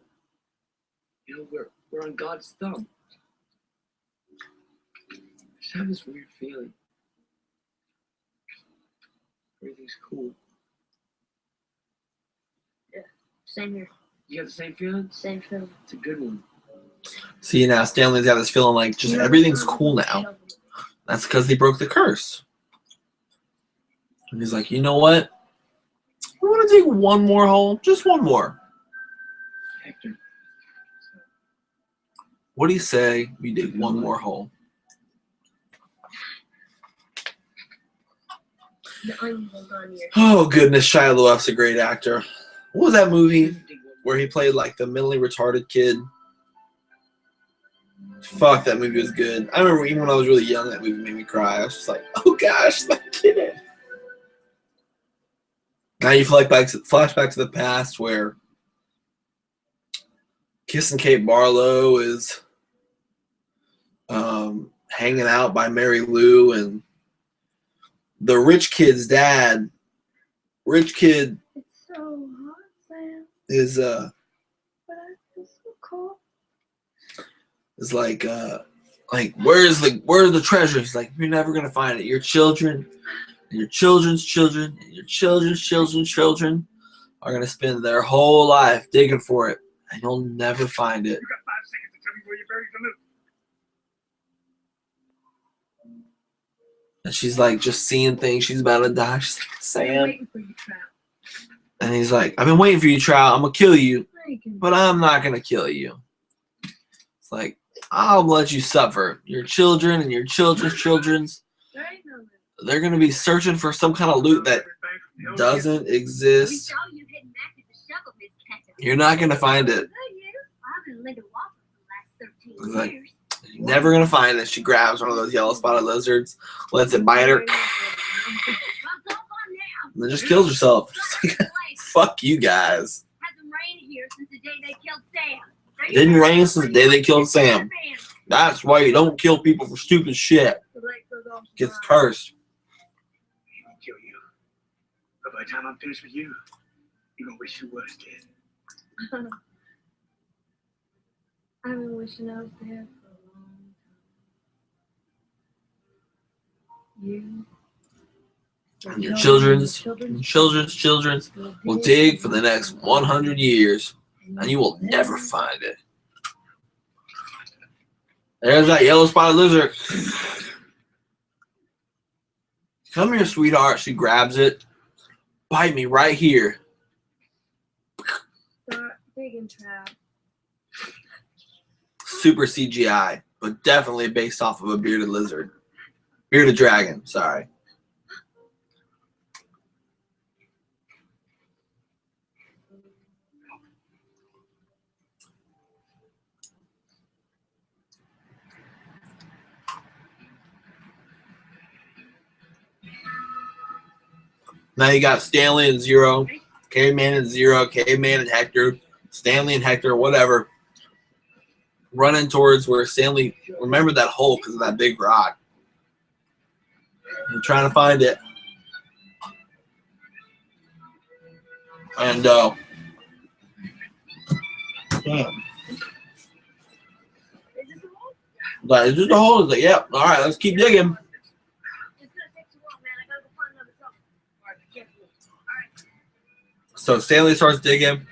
You know, we're on God's thumb. I just have this weird feeling. Everything's cool.
Same here.
You got the same feeling?
Same feeling.
It's a good one.
See, now Stanley's got this feeling like just everything's cool now. That's because they broke the curse. And he's like, you know what? I want to dig one more hole. Just one more.
Hector.
What do you say we dig one more hole? Oh, goodness. Shia Lebeouf's a great actor. What was that movie where he played like the mentally retarded kid? Fuck, that movie was good. I remember even when I was really young, that movie made me cry. I was just like, oh gosh, that kid. Now you flashback to the past where Kissing Kate Barlow is hanging out by Mary Lou, and the rich kid's dad,
It's so hot, Sam.
is
But I feel so cold.
is like where's the treasure? He's like, you're never gonna find it. Your children and your children's children and your children's children's children are gonna spend their whole life digging for it, and you'll never find it.
You got 5 seconds to tell me where you buried the loot.
And she's like just seeing things. She's about to die. She's like, Sam.
Waiting for you, Trout.
And he's like, I've been waiting for you, Trout. I'm gonna kill you, but I'm not gonna kill you. It's like, I'll let you suffer. Your children and your children's children's,
There ain't no loot.
they're gonna be searching for some kind of loot that doesn't
We
exist.
saw you heading back to the shovel, Miss Catherine.
You're not gonna find it.
Good, you. I've been Linda Walker for the last 13
It's like-
years.
You're never gonna find it. She grabs one of those yellow spotted lizards, lets it bite her,
Well, it's all gone now.
and then just kills herself. Just like, fuck you guys.
Hasn't rained here since the day they killed Sam.
It didn't rain since the day they killed Sam. That's why you don't kill people for stupid shit.
The lake goes off.
Gets cursed.
He won't kill you. But by the time I'm finished with you, you're gonna wish you was dead.
I've been wishing I was dead for a long time. You.
And your children's children's will dig for the next 100 years, and you will never find it. There's that yellow spotted lizard. Come here, sweetheart. She grabs it. Bite me right here.
Start digging, Trout.
Super CGI, but definitely based off of a bearded lizard. Bearded dragon, sorry. Now you got Stanley and Zero, Caveman and Zero, Caveman and Hector, Stanley and Hector, whatever, running towards where Stanley remembered that hole because of that big rock. They're trying to find it. And like, is this the hole? He's like, yep. All right, let's keep digging.
It's gonna take too long, man. I gotta go find another shovel. All right, be careful. All right.
So Stanley starts digging.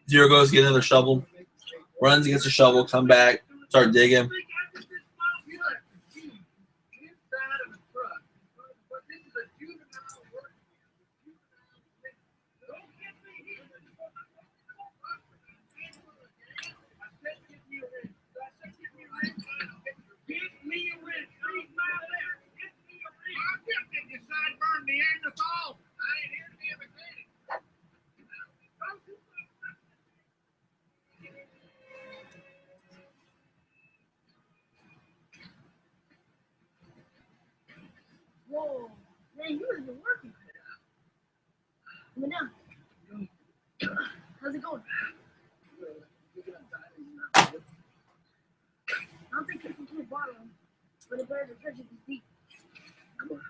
Zero goes to get another shovel. Runs, gets a shovel, come back, start digging.
Man, you have been working. Come down. How's it going? I don't think you can keep bottling, but the bears are catching this deep.
Come on.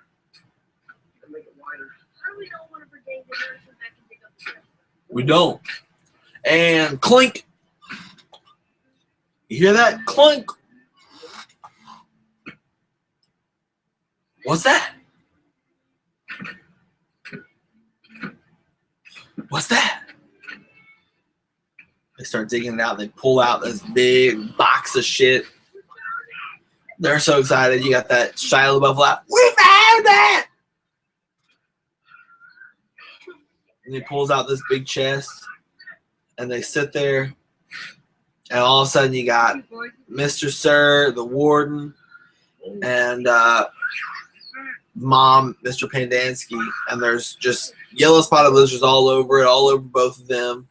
Make it wider.
How do we know one of our days the nurses that can pick up the trash?
We don't. And clink. You hear that? Clink. What's that? What's that? They start digging it out. They pull out this big box of shit. They're so excited. You got that Shia Lebeouf laugh. We found it! And he pulls out this big chest. And they sit there. And all of a sudden you got Mr. Sir, the warden, and Mom, Mr. Pandansky. And there's just yellow spotted lizards all over it, all over both of them.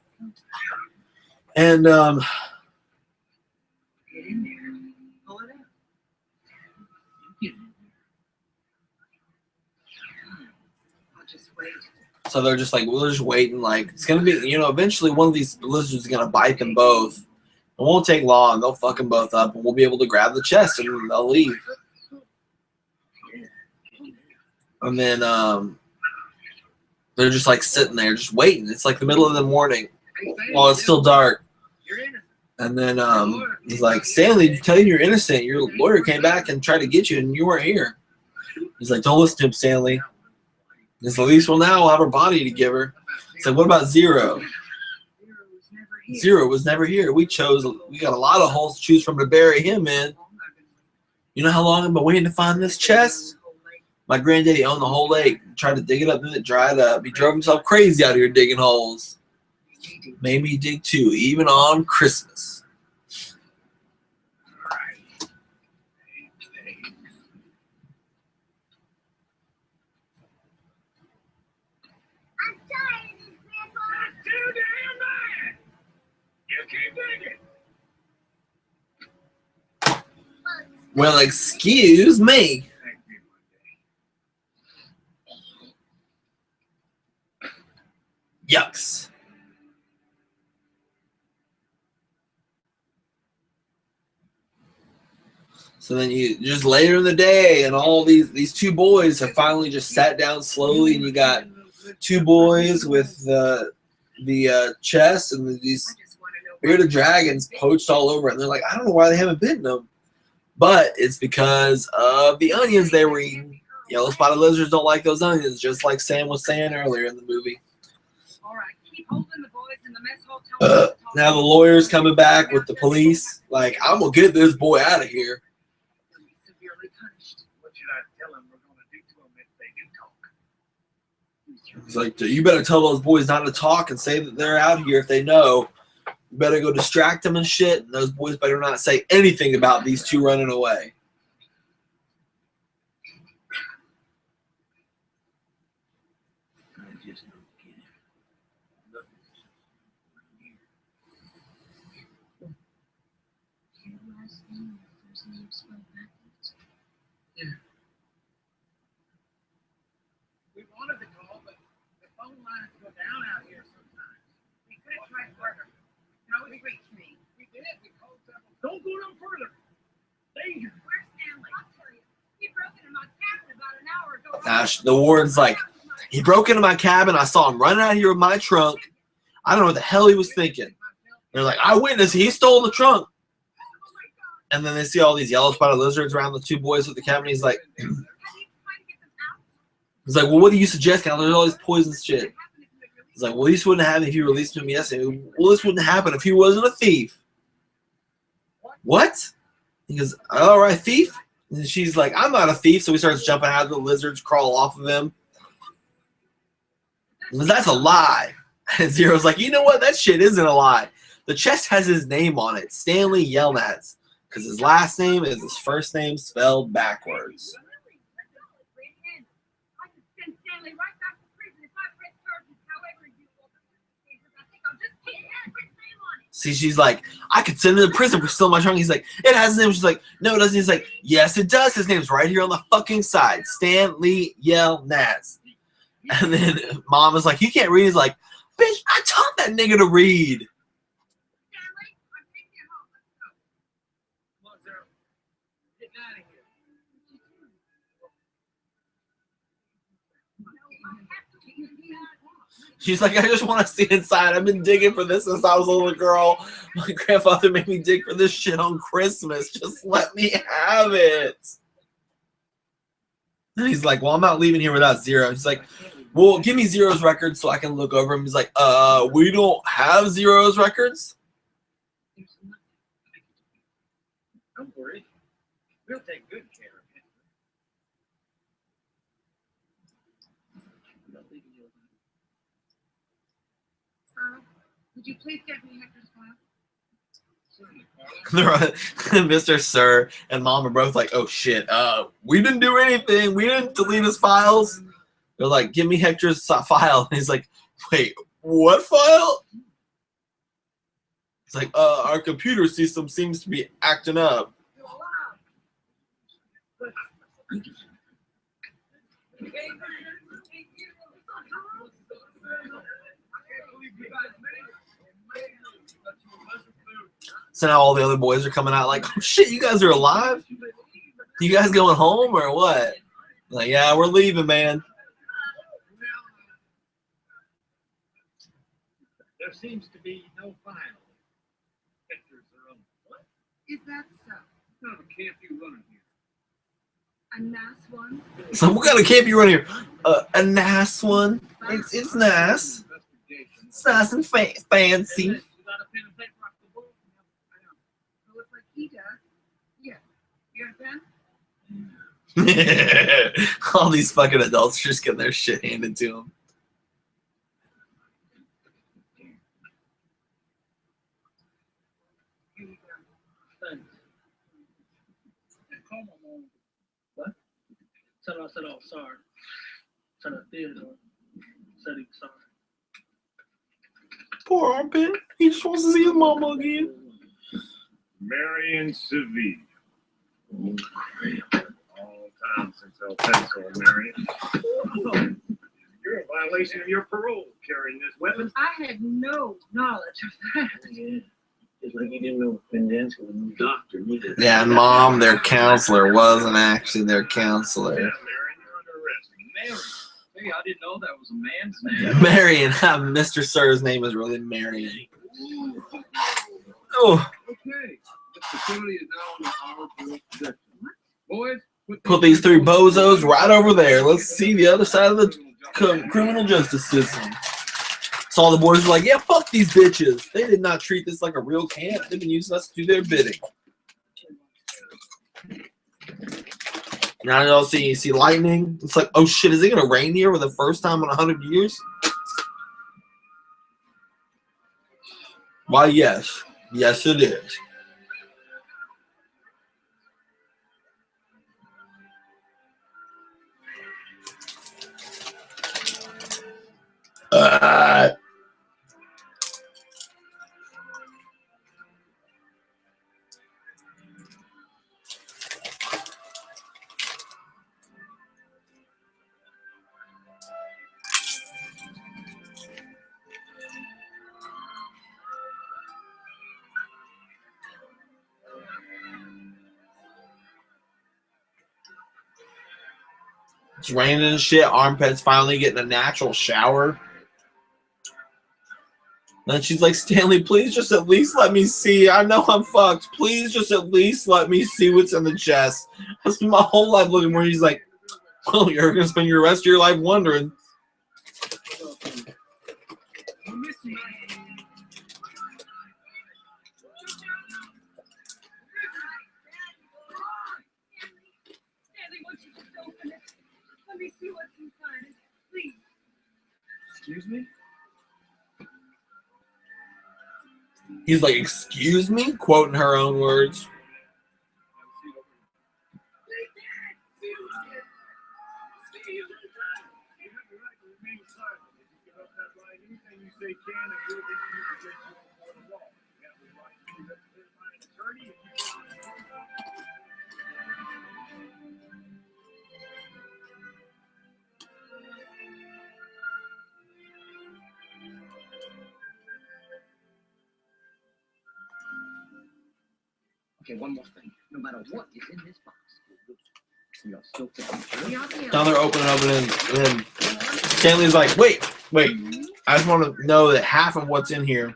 And
Get in there. Pull it out. Get in there. I'll just wait.
so they're just like, we're just waiting. Like, it's going to be, eventually one of these lizards is going to bite them both. It won't take long. They'll fuck them both up, and we'll be able to grab the chest, and they'll leave. And then they're just like sitting there, just waiting. It's like the middle of the morning while it's still dark. And then he's like, Stanley, tell you you're innocent. Your lawyer came back and tried to get you, and you weren't here. He's like, don't listen to him, Stanley. He's at least, well, now we'll have her body to give her. It's like, what about Zero? Zero was never here. We got a lot of holes to choose from to bury him in. You know how long I've been waiting to find this chest? My granddaddy owned the whole lake. Tried to dig it up, and it dried up. He drove himself crazy out here digging holes. Made me dig too, even on Christmas.
I'm tired of this, Grandpa.
Not too damn bad. You keep digging.
Well, excuse me. Yucks. So then you just later in the day, and all these two boys have finally just sat down slowly, and you got two boys with the chest and these bearded dragons poached all over it. And they're like, I don't know why they haven't bitten them, but it's because of the onions they were eating. Yellow spotted lizards don't like those onions, just like Sam was saying earlier in the movie.
All right, keep holding the boys in the mess hall.
Now the lawyer's coming back with the police. Like, I'm gonna get this boy out of here.
Severely punished.
What should I tell them we're going to do to them if they do talk?
He's like, you better tell those boys not to talk and say that they're out here if they know. You better go distract them and shit. And those boys better not say anything about these two running away.
We wanted to call, but the phone lines go down out here sometimes.
We could have tried harder. You can always reach me.
We did. We called several. Don't go no further. Danger.
Where's Stanley? I'll tell you. He broke into my cabin about an hour ago.
Gosh, the warden's like, he broke into my cabin. I saw him running out here with my trunk. I don't know what the hell he was thinking. They're like, eyewitness, he stole the trunk. And then they see all these yellow spotted lizards around the two boys with the cabin. He's like, well, what do you suggest? There's all this poison shit. He's like, well, this wouldn't happen if you released him yesterday. Well, this wouldn't happen if he wasn't a thief. What? He goes, all right, thief. And she's like, I'm not a thief. So he starts jumping out of the lizards, crawl off of him. He goes, that's a lie. And Zero's like, you know what? That shit isn't a lie. The chest has his name on it, Stanley Yelnats, because his last name is his first name spelled backwards. See, she's like, I could send him to prison for stealing my trunk. He's like, it has his name. She's like, no, it doesn't. He's like, yes, it does. His name's right here on the fucking side. Stan Lee Yell Naz. And then Mom is like, he can't read. He's like, bitch, I taught that nigga to read. She's like, I just want to see inside. I've been digging for this since I was a little girl. My grandfather made me dig for this shit on Christmas. Just let me have it. And he's like, well, I'm not leaving here without Zero. He's like, well, give me Zero's records so I can look over him. He's like, we don't have Zero's records.
Don't worry. We'll take good care of him.
Would you please get me Hector's file?
Mr. Sir and Mom are both like, oh shit, we didn't do anything. We didn't delete his files. They're like, give me Hector's file. And he's like, wait, what file? It's like, our computer system seems to be acting up. So now all the other boys are coming out like, oh shit, you guys are alive? You guys going home or what? Like, yeah, we're leaving, man.
There seems to be no file. Hector's their own. What?
Is that so?
No, can't you run here?
A nice one?
So what kind of camp you run here? A nice one. It's nice. It's nice and fancy.
You got a pen and paper off the board? I know. It looks like he does. Yeah. You got a pen?
All these fucking adults just getting their shit handed to them.
What? Tell her I said, oh, sorry. Tell her Theodore said he was sorry.
Poor Armpit. He just wants to see his mama again.
Marion Seville. Oh, crap. All time since El Pencil, Marion. Oh, you're a violation of your parole carrying this weapon.
I had no knowledge of that.
Yeah. Just like you didn't know Pendanska was a doctor, neither.
Yeah, and Mom, their counselor, wasn't actually their counselor.
Yeah, Marion, you're under arrest.
Mary. Hey, I didn't know that was a man's name.
Marion. Mr. Sir's name is really Marion. Oh.
Okay. The facility is now in our jurisdiction. Boys,
Put these three bozos right over there. Let's see the other side of the criminal justice system. So all the boys were like, yeah, fuck these bitches. They did not treat this like a real camp. They've been using us to do their bidding. Now y'all see lightning. It's like, oh shit, is it going to rain here for the first time in 100 years? Why, yes. Yes, it is. It's raining and shit. Armpit's finally getting a natural shower. Then she's like, Stanley, please just at least let me see. I know I'm fucked. Please just at least let me see what's in the chest. I spent my whole life looking for it. He's like, well, you're going to spend your rest of your life wondering.
Let me see what's inside. Please.
Excuse me?
He's like, excuse me? Quoting her own words.
Okay, one more thing. No matter what is in this box, you'll still fit it.
Down there opening, and then Stanley's like, wait. I just want to know that half of what's in here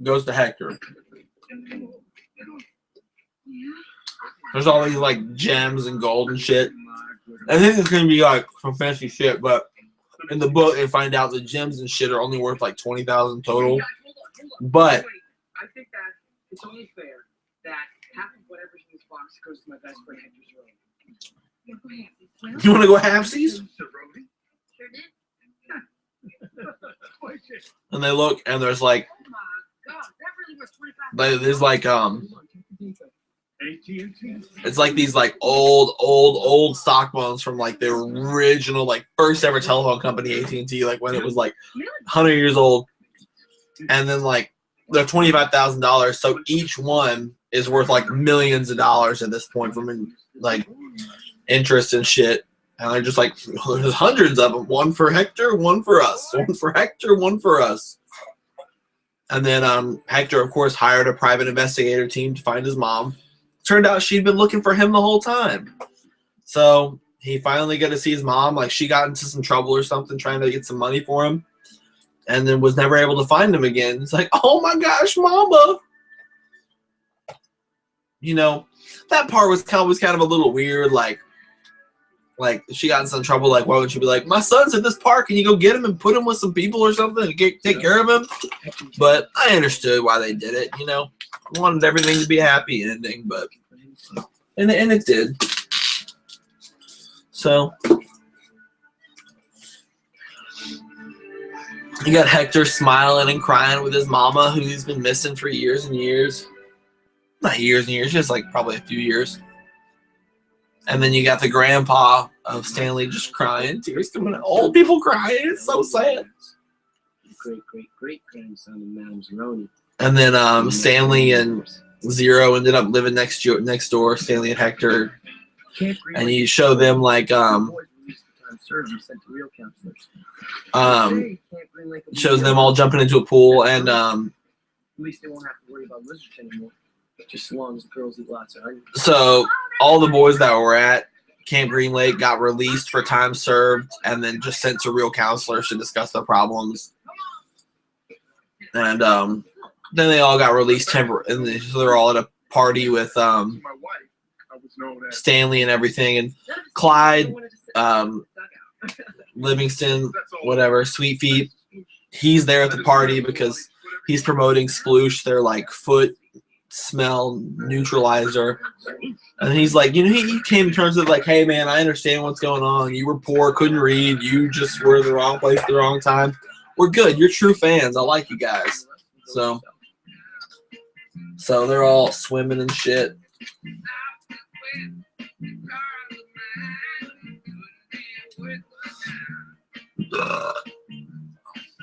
goes to Hector. There's all these like gems and gold and shit. I think it's gonna be like some fancy shit, but in the book they find out the gems and shit are only worth like 20,000 total. But
I think that it's only fair that half of whatever's in this box goes to my best friend Hector's room.
you want to go halfsies?
Sure did.
And they look, and there's like,
Oh my God, that really was 25.
there's like
AT&T.
it's like these like old stock bones from like the original like first ever telephone company AT&T, like when it was like 100 years old, and then like they're $25,000, so each one is worth like millions of dollars at this point from like interest and shit. And they're just like, there's hundreds of them. One for Hector, one for us. One for Hector, one for us. And then Hector, of course, hired a private investigator team to find his mom. Turned out she'd been looking for him the whole time. So he finally got to see his mom. Like, she got into some trouble or something trying to get some money for him. And then was never able to find him again. It's like, oh my gosh, mama. You know, that part was kind of a little weird. Like she got in some trouble. Like, why would she be like, my son's in this park, can you go get him and put him with some people or something and take care of him? But I understood why they did it. You know, I wanted everything to be a happy ending, but and it did. So you got Hector smiling and crying with his mama, who he's been missing for years and years. Not years and years, just like probably a few years. And then you got the grandpa of Stanley just crying, tears coming out. Old people crying. It's so sad.
Great grandson of Madame Zeroni.
And then Stanley and Zero ended up living next door. Stanley and Hector, and you show them like shows them all jumping into a pool, and
at least they won't have to worry about lizards anymore. Just as long as the girls eat lots of onions.
so all the boys that were at Camp Green Lake got released for time served, and then just sent to real counselors to discuss their problems. And then they all got released temporarily, and so they're all at a party with Stanley and everything, and Clyde, Livingston, whatever, Sweet Feet. He's there at the party because he's promoting Sploosh, their like foot smell neutralizer. And he's like, you know, he came to terms with like, hey man, I understand what's going on. You were poor, couldn't read, you just were in the wrong place at the wrong time. We're good. You're true fans. I like you guys. So they're all swimming and shit.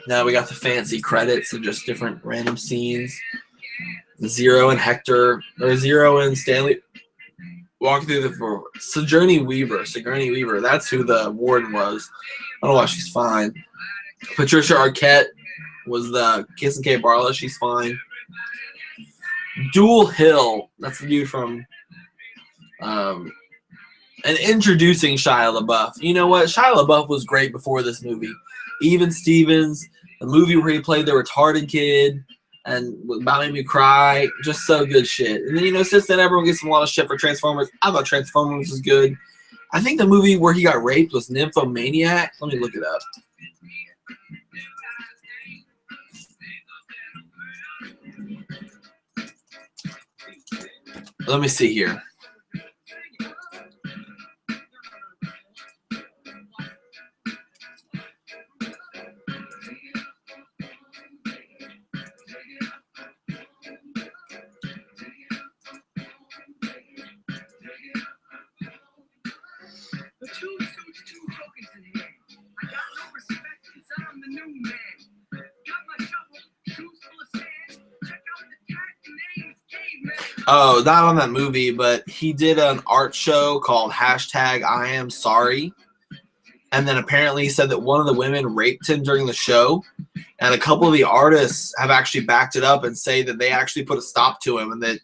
Now we got the fancy credits of just different random scenes. Zero and Hector, or Zero and Stanley walking through the floor. Sigourney Weaver, that's who the warden was. I don't know why she's fine. Patricia Arquette was the Kiss and Kate Barlow. She's fine. Dual Hill, that's the dude from and introducing Shia LaBeouf. You know what? Shia LaBeouf was great before this movie. Even Stevens, the movie where he played the retarded kid and about made me cry, just so good shit. And then, you know, since then everyone gets a lot of shit for Transformers. I thought Transformers was good. I think the movie where he got raped was Nymphomaniac. Let me look it up. Let me see here. Oh, not on that movie, but he did an art show called #IamSorry. And then apparently he said that one of the women raped him during the show. And a couple of the artists have actually backed it up and say that they actually put a stop to him, and that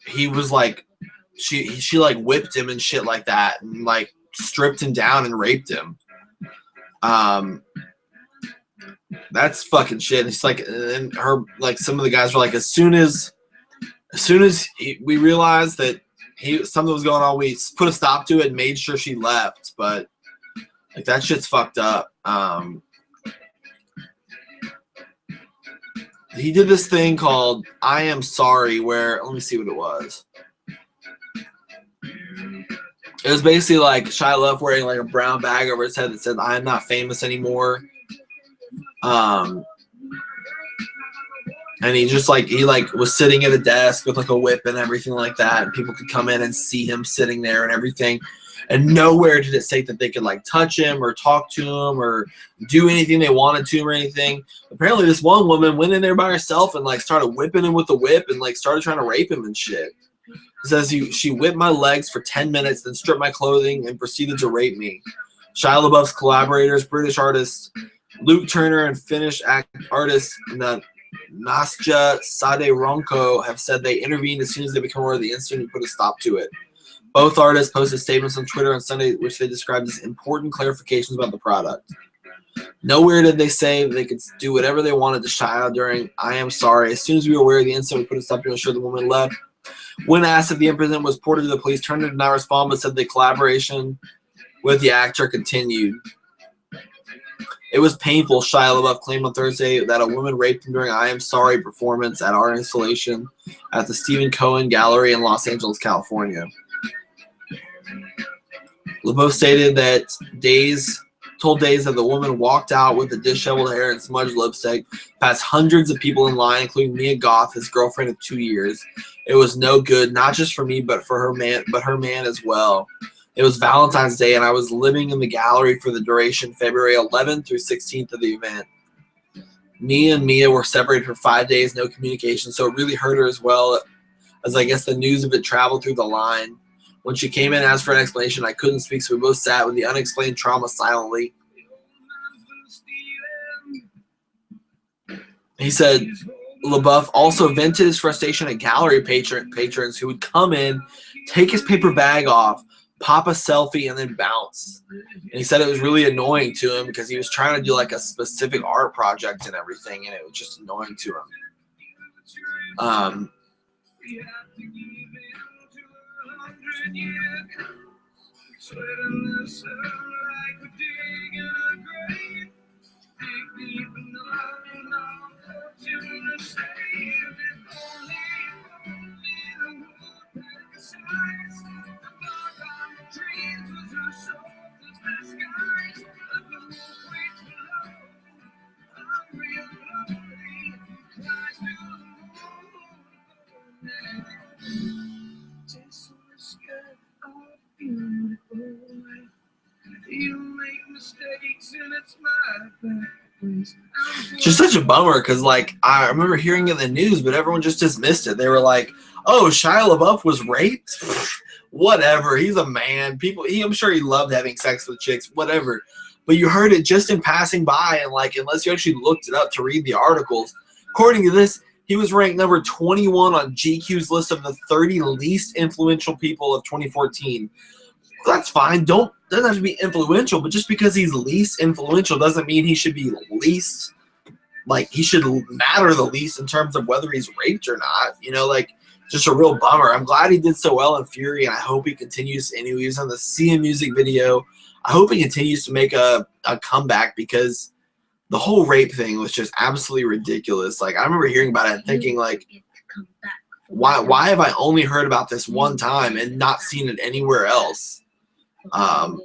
he was like, she like whipped him and shit like that, and like stripped him down and raped him. That's fucking shit. It's like, and her, like, some of the guys were like, as soon as we realized that something was going on, we put a stop to it and made sure she left. But like, that shit's fucked up. He did this thing called I Am Sorry, where, let me see what it was. It was basically like Shia Lebeouf wearing like a brown bag over his head that said, "I am not famous anymore." And he just like, he was sitting at a desk with like a whip and everything like that, and people could come in and see him sitting there and everything. And nowhere did it say that they could like touch him or talk to him or do anything they wanted to him or anything. Apparently this one woman went in there by herself and like started whipping him with the whip and like started trying to rape him and shit. It says she whipped my legs for 10 minutes, then stripped my clothing and proceeded to rape me. Shia LaBeouf's collaborators, British artist Luke Turner and Finnish artist Nastya Saderonko, have said they intervened as soon as they became aware of the incident and put a stop to it. Both artists posted statements on Twitter on Sunday, which they described as important clarifications about the product. Nowhere did they say they could do whatever they wanted to Shia during I Am Sorry. As soon as we were aware of the incident, we put a stop to ensure the woman left. When asked if the incident was reported to the police, Turner did not respond, but said the collaboration with the actor continued. It was painful, Shia LaBeouf claimed on Thursday that a woman raped him during I Am Sorry performance at our installation at the Stephen Cohen Gallery in Los Angeles, California. LaBeouf stated that told Days that the woman walked out with the disheveled hair and smudged lipstick past hundreds of people in line, including Mia Goth, his girlfriend of 2 years. It was no good, not just for me, but for her man as well. It was Valentine's Day, and I was living in the gallery for the duration, February 11th through 16th of the event. Me and Mia were separated for 5 days, no communication, so it really hurt her as well, as I guess the news of it traveled through the line. When she came in and asked for an explanation, I couldn't speak, so we both sat with the unexplained trauma silently. He said LaBeouf also vented his frustration at gallery patrons who would come in, take his paper bag off, pop a selfie, and then bounce. And he said it was really annoying to him because he was trying to do like a specific art project and everything, and it was just annoying to him. Just such a bummer because, like, I remember hearing it in the news, but everyone just dismissed it. They were like, "Oh, Shia LaBeouf was raped? Whatever. He's a man. I'm sure he loved having sex with chicks. Whatever." But you heard it just in passing by, and like, unless you actually looked it up to read the articles, according to this, he was ranked number 21 on GQ's list of the 30 least influential people of 2014. That's fine. Doesn't have to be influential, but just because he's least influential doesn't mean he should be least, like, he should matter the least in terms of whether he's raped or not. You know, like, just a real bummer. I'm glad he did so well in Fury, and I hope he continues. And he was on the Sia music video. I hope he continues to make a comeback because the whole rape thing was just absolutely ridiculous. Like, I remember hearing about it and thinking, like, why have I only heard about this one time and not seen it anywhere else? And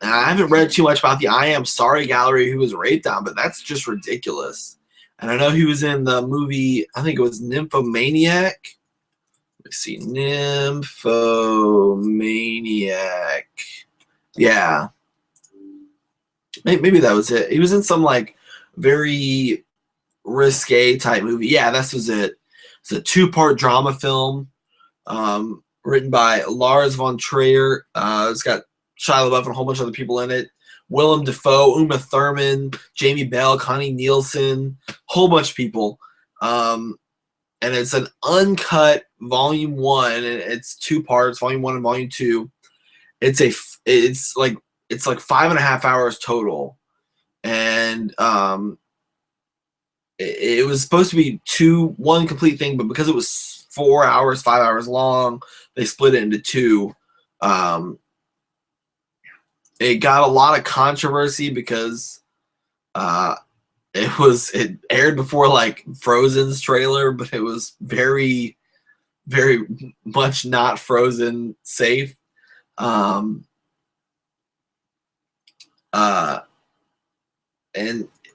I haven't read too much about the I Am Sorry gallery who was raped on, but that's just ridiculous. And I know he was in the movie, I think it was Nymphomaniac. Let's see, Nymphomaniac. Yeah. Maybe that was it. He was in some, like, very risque type movie. Yeah, this was it. It's a 2-part drama film written by Lars von Trier. It's got Shia LaBeouf and a whole bunch of other people in it. Willem Dafoe, Uma Thurman, Jamie Bell, Connie Nielsen, whole bunch of people. And it's an uncut volume 1, and it's 2 parts, volume 1 and volume 2. It's like 5.5 hours total. And it was supposed to be one complete thing, but because it was 4 hours, 5 hours long, they split it into 2. It got a lot of controversy because it aired before like Frozen's trailer, but it was very, very much not Frozen safe. And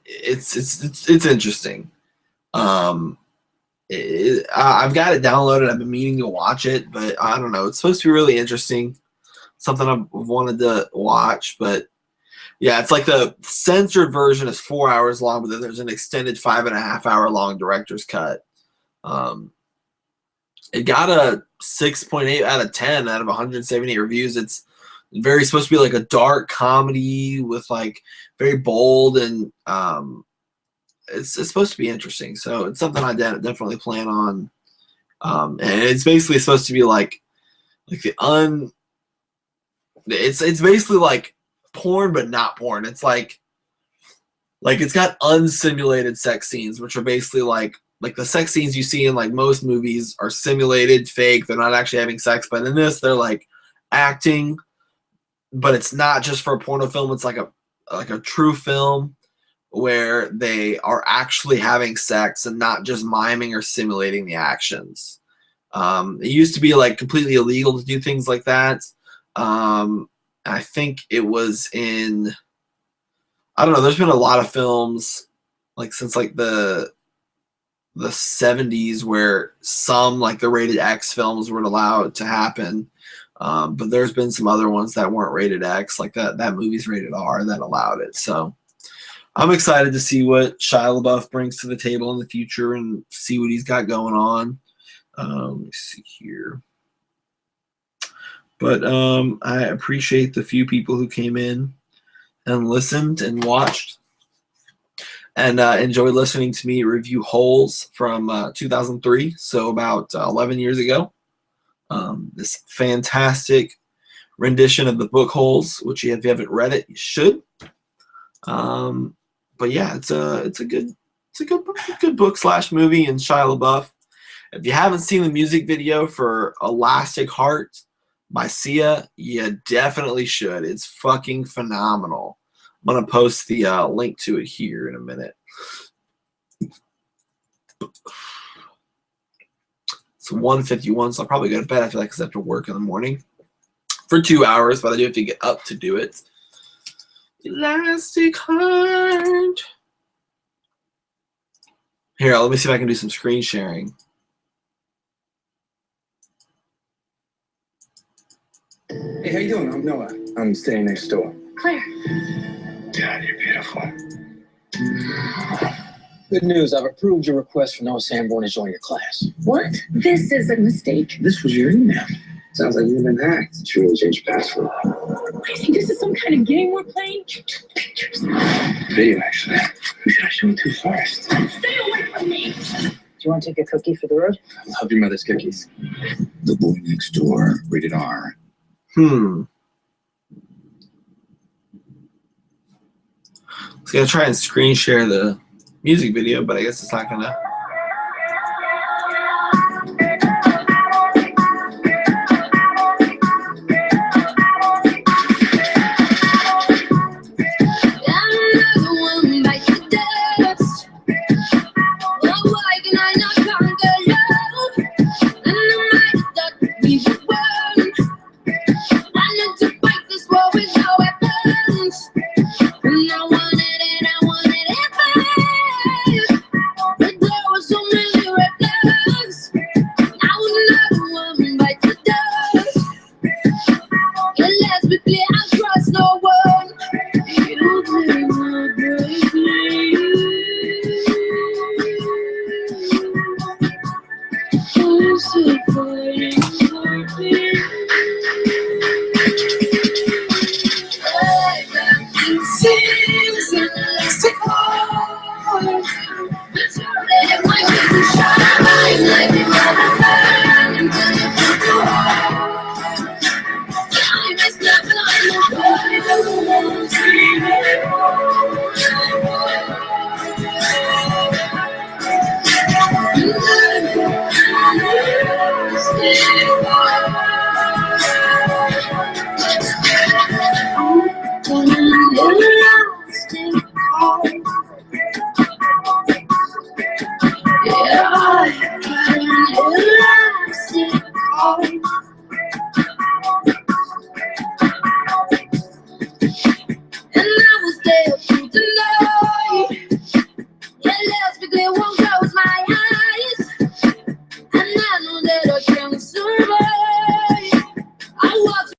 it's interesting. I've got it downloaded. I've been meaning to watch it, but I don't know. It's supposed to be really interesting. Something I've wanted to watch, but yeah, it's like the censored version is 4 hours long, but then there's an extended 5.5 hour long director's cut. It got a 6.8 out of 10 out of 178 reviews. It's very supposed to be like a dark comedy with like very bold, and it's supposed to be interesting. So it's something I definitely plan on. And it's basically supposed to be like it's basically like porn, but not porn. It's like it's got unsimulated sex scenes, which are basically like the sex scenes you see in like most movies are simulated, fake. They're not actually having sex, but in this, they're like acting. But it's not just for a porno film. It's like a true film where they are actually having sex and not just miming or simulating the actions. It used to be like completely illegal to do things like that. I think it was in, I don't know, there's been a lot of films like since like the 70s where some like the rated X films weren't allowed to happen. But there's been some other ones that weren't rated X, like that movie's rated R that allowed it. So I'm excited to see what Shia LaBeouf brings to the table in the future and see what he's got going on. Let me see here. But I appreciate the few people who came in and listened and watched and enjoyed listening to me review Holes from 2003, so about 11 years ago. This fantastic rendition of the book Holes, which if you haven't read it, you should. But yeah, it's a good book / movie, and Shia LaBeouf. If you haven't seen the music video for Elastic Heart by Sia, you definitely should. It's fucking phenomenal. I'm gonna post the link to it here in a minute. It's 1:51, so I'll probably go to bed after that because I have to work in the morning for 2 hours, but I do have to get up to do it. Elastic Heart. Here, let me see if I can do some screen sharing.
Hey, how you doing? I'm Noah. I'm staying next door.
Claire.
Dad, you're beautiful. Good news. I've approved your request for Noah Sanborn to join your class.
What? This is a mistake.
This was your email. Sounds like you've been hacked. Did you really change your password?
What do you think? This is some kind of game we're playing? Pictures.
Video, actually. Who should I show it to first?
Stay away from me.
Do you want to take a cookie for the road? I love your mother's cookies. The Boy Next Door, rated R.
So I'm gonna try and screen share the music video, but I guess it's not gonna.
And I was there through the night. Yeah, let's be clear, won't close my eyes. And I know that I can survive. I walk.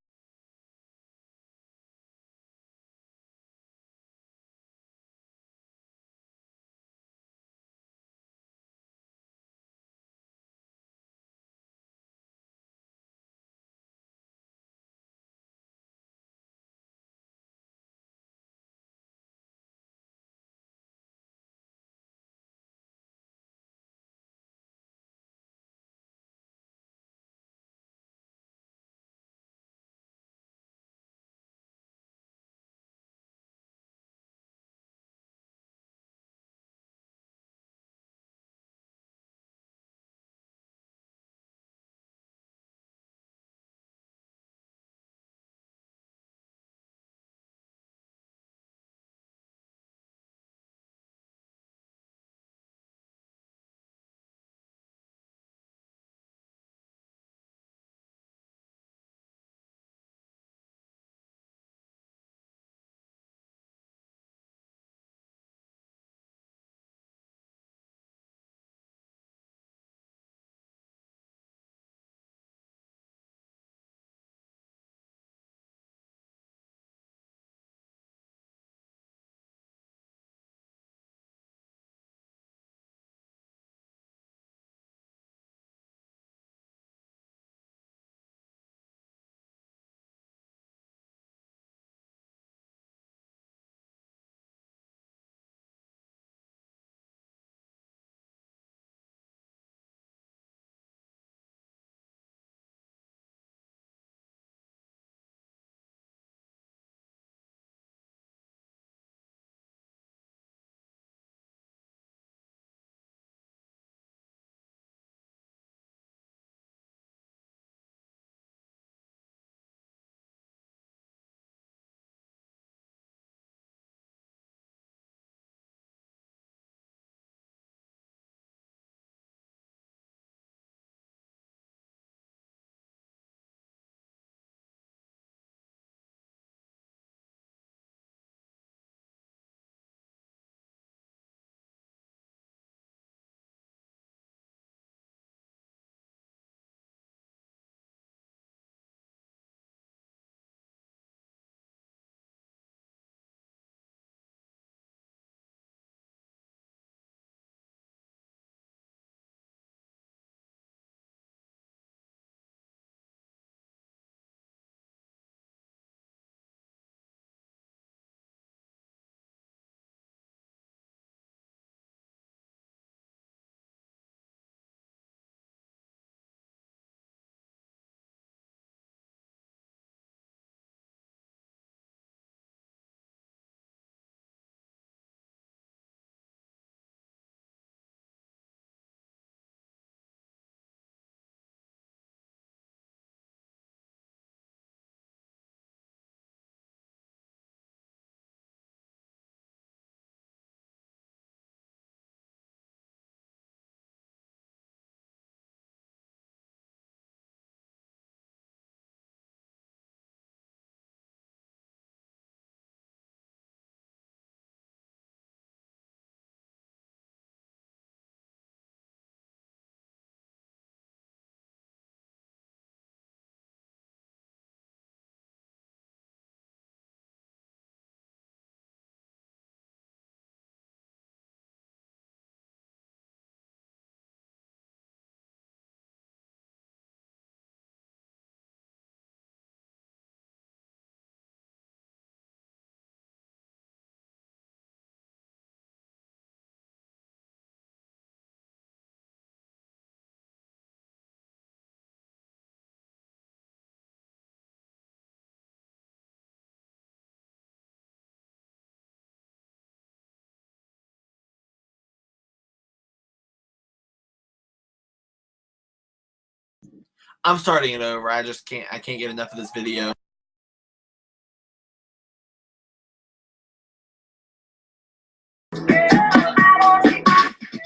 I'm starting it over. I just can't. I can't get enough of this video.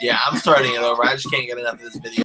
Yeah, I'm starting it over. I just can't get enough of this video.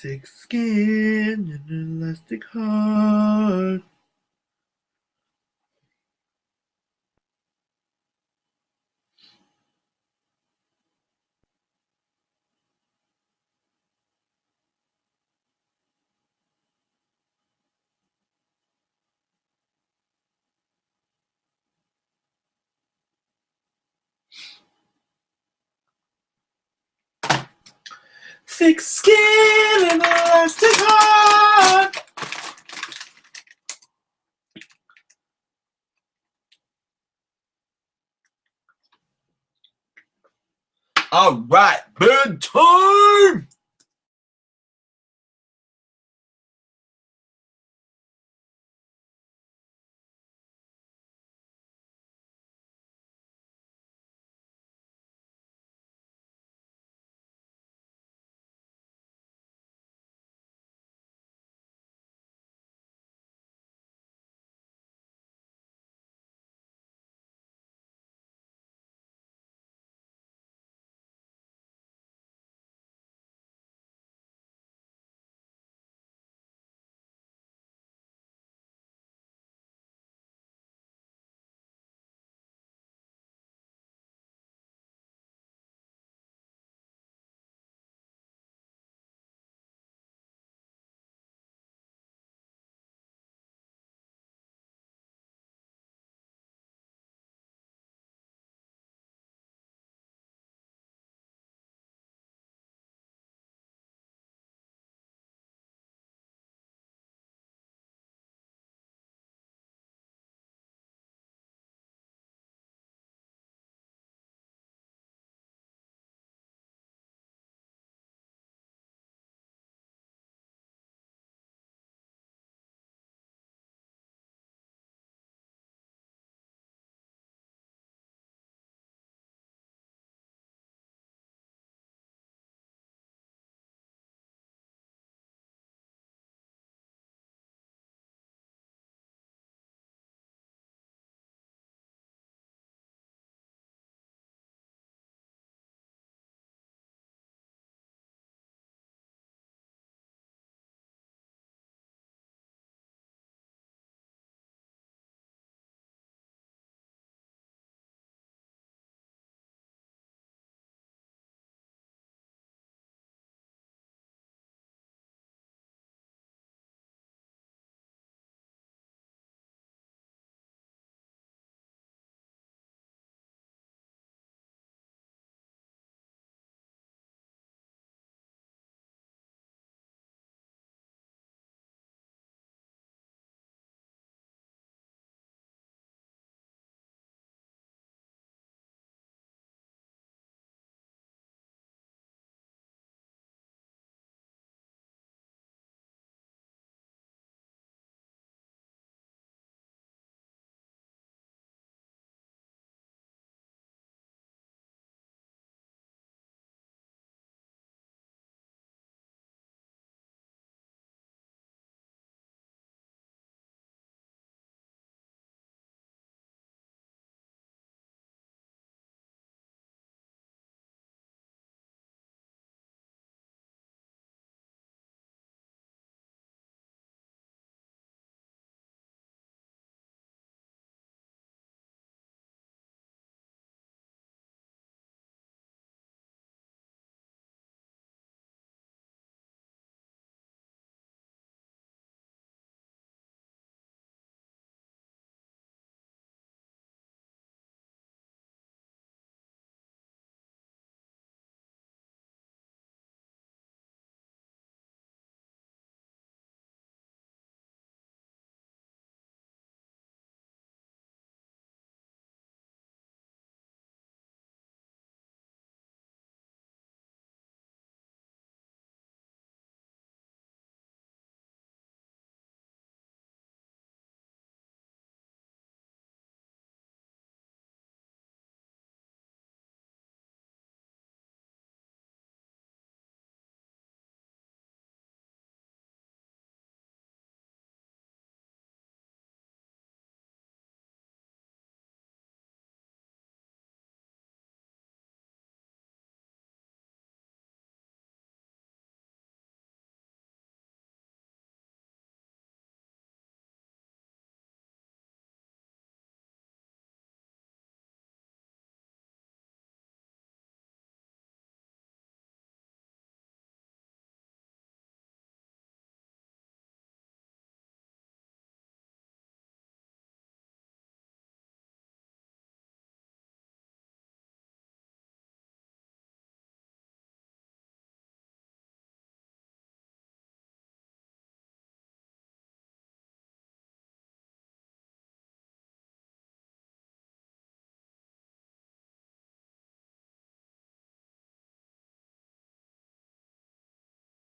Thick skin and an elastic heart. Thick skin and an elastic heart. All right, bedtime.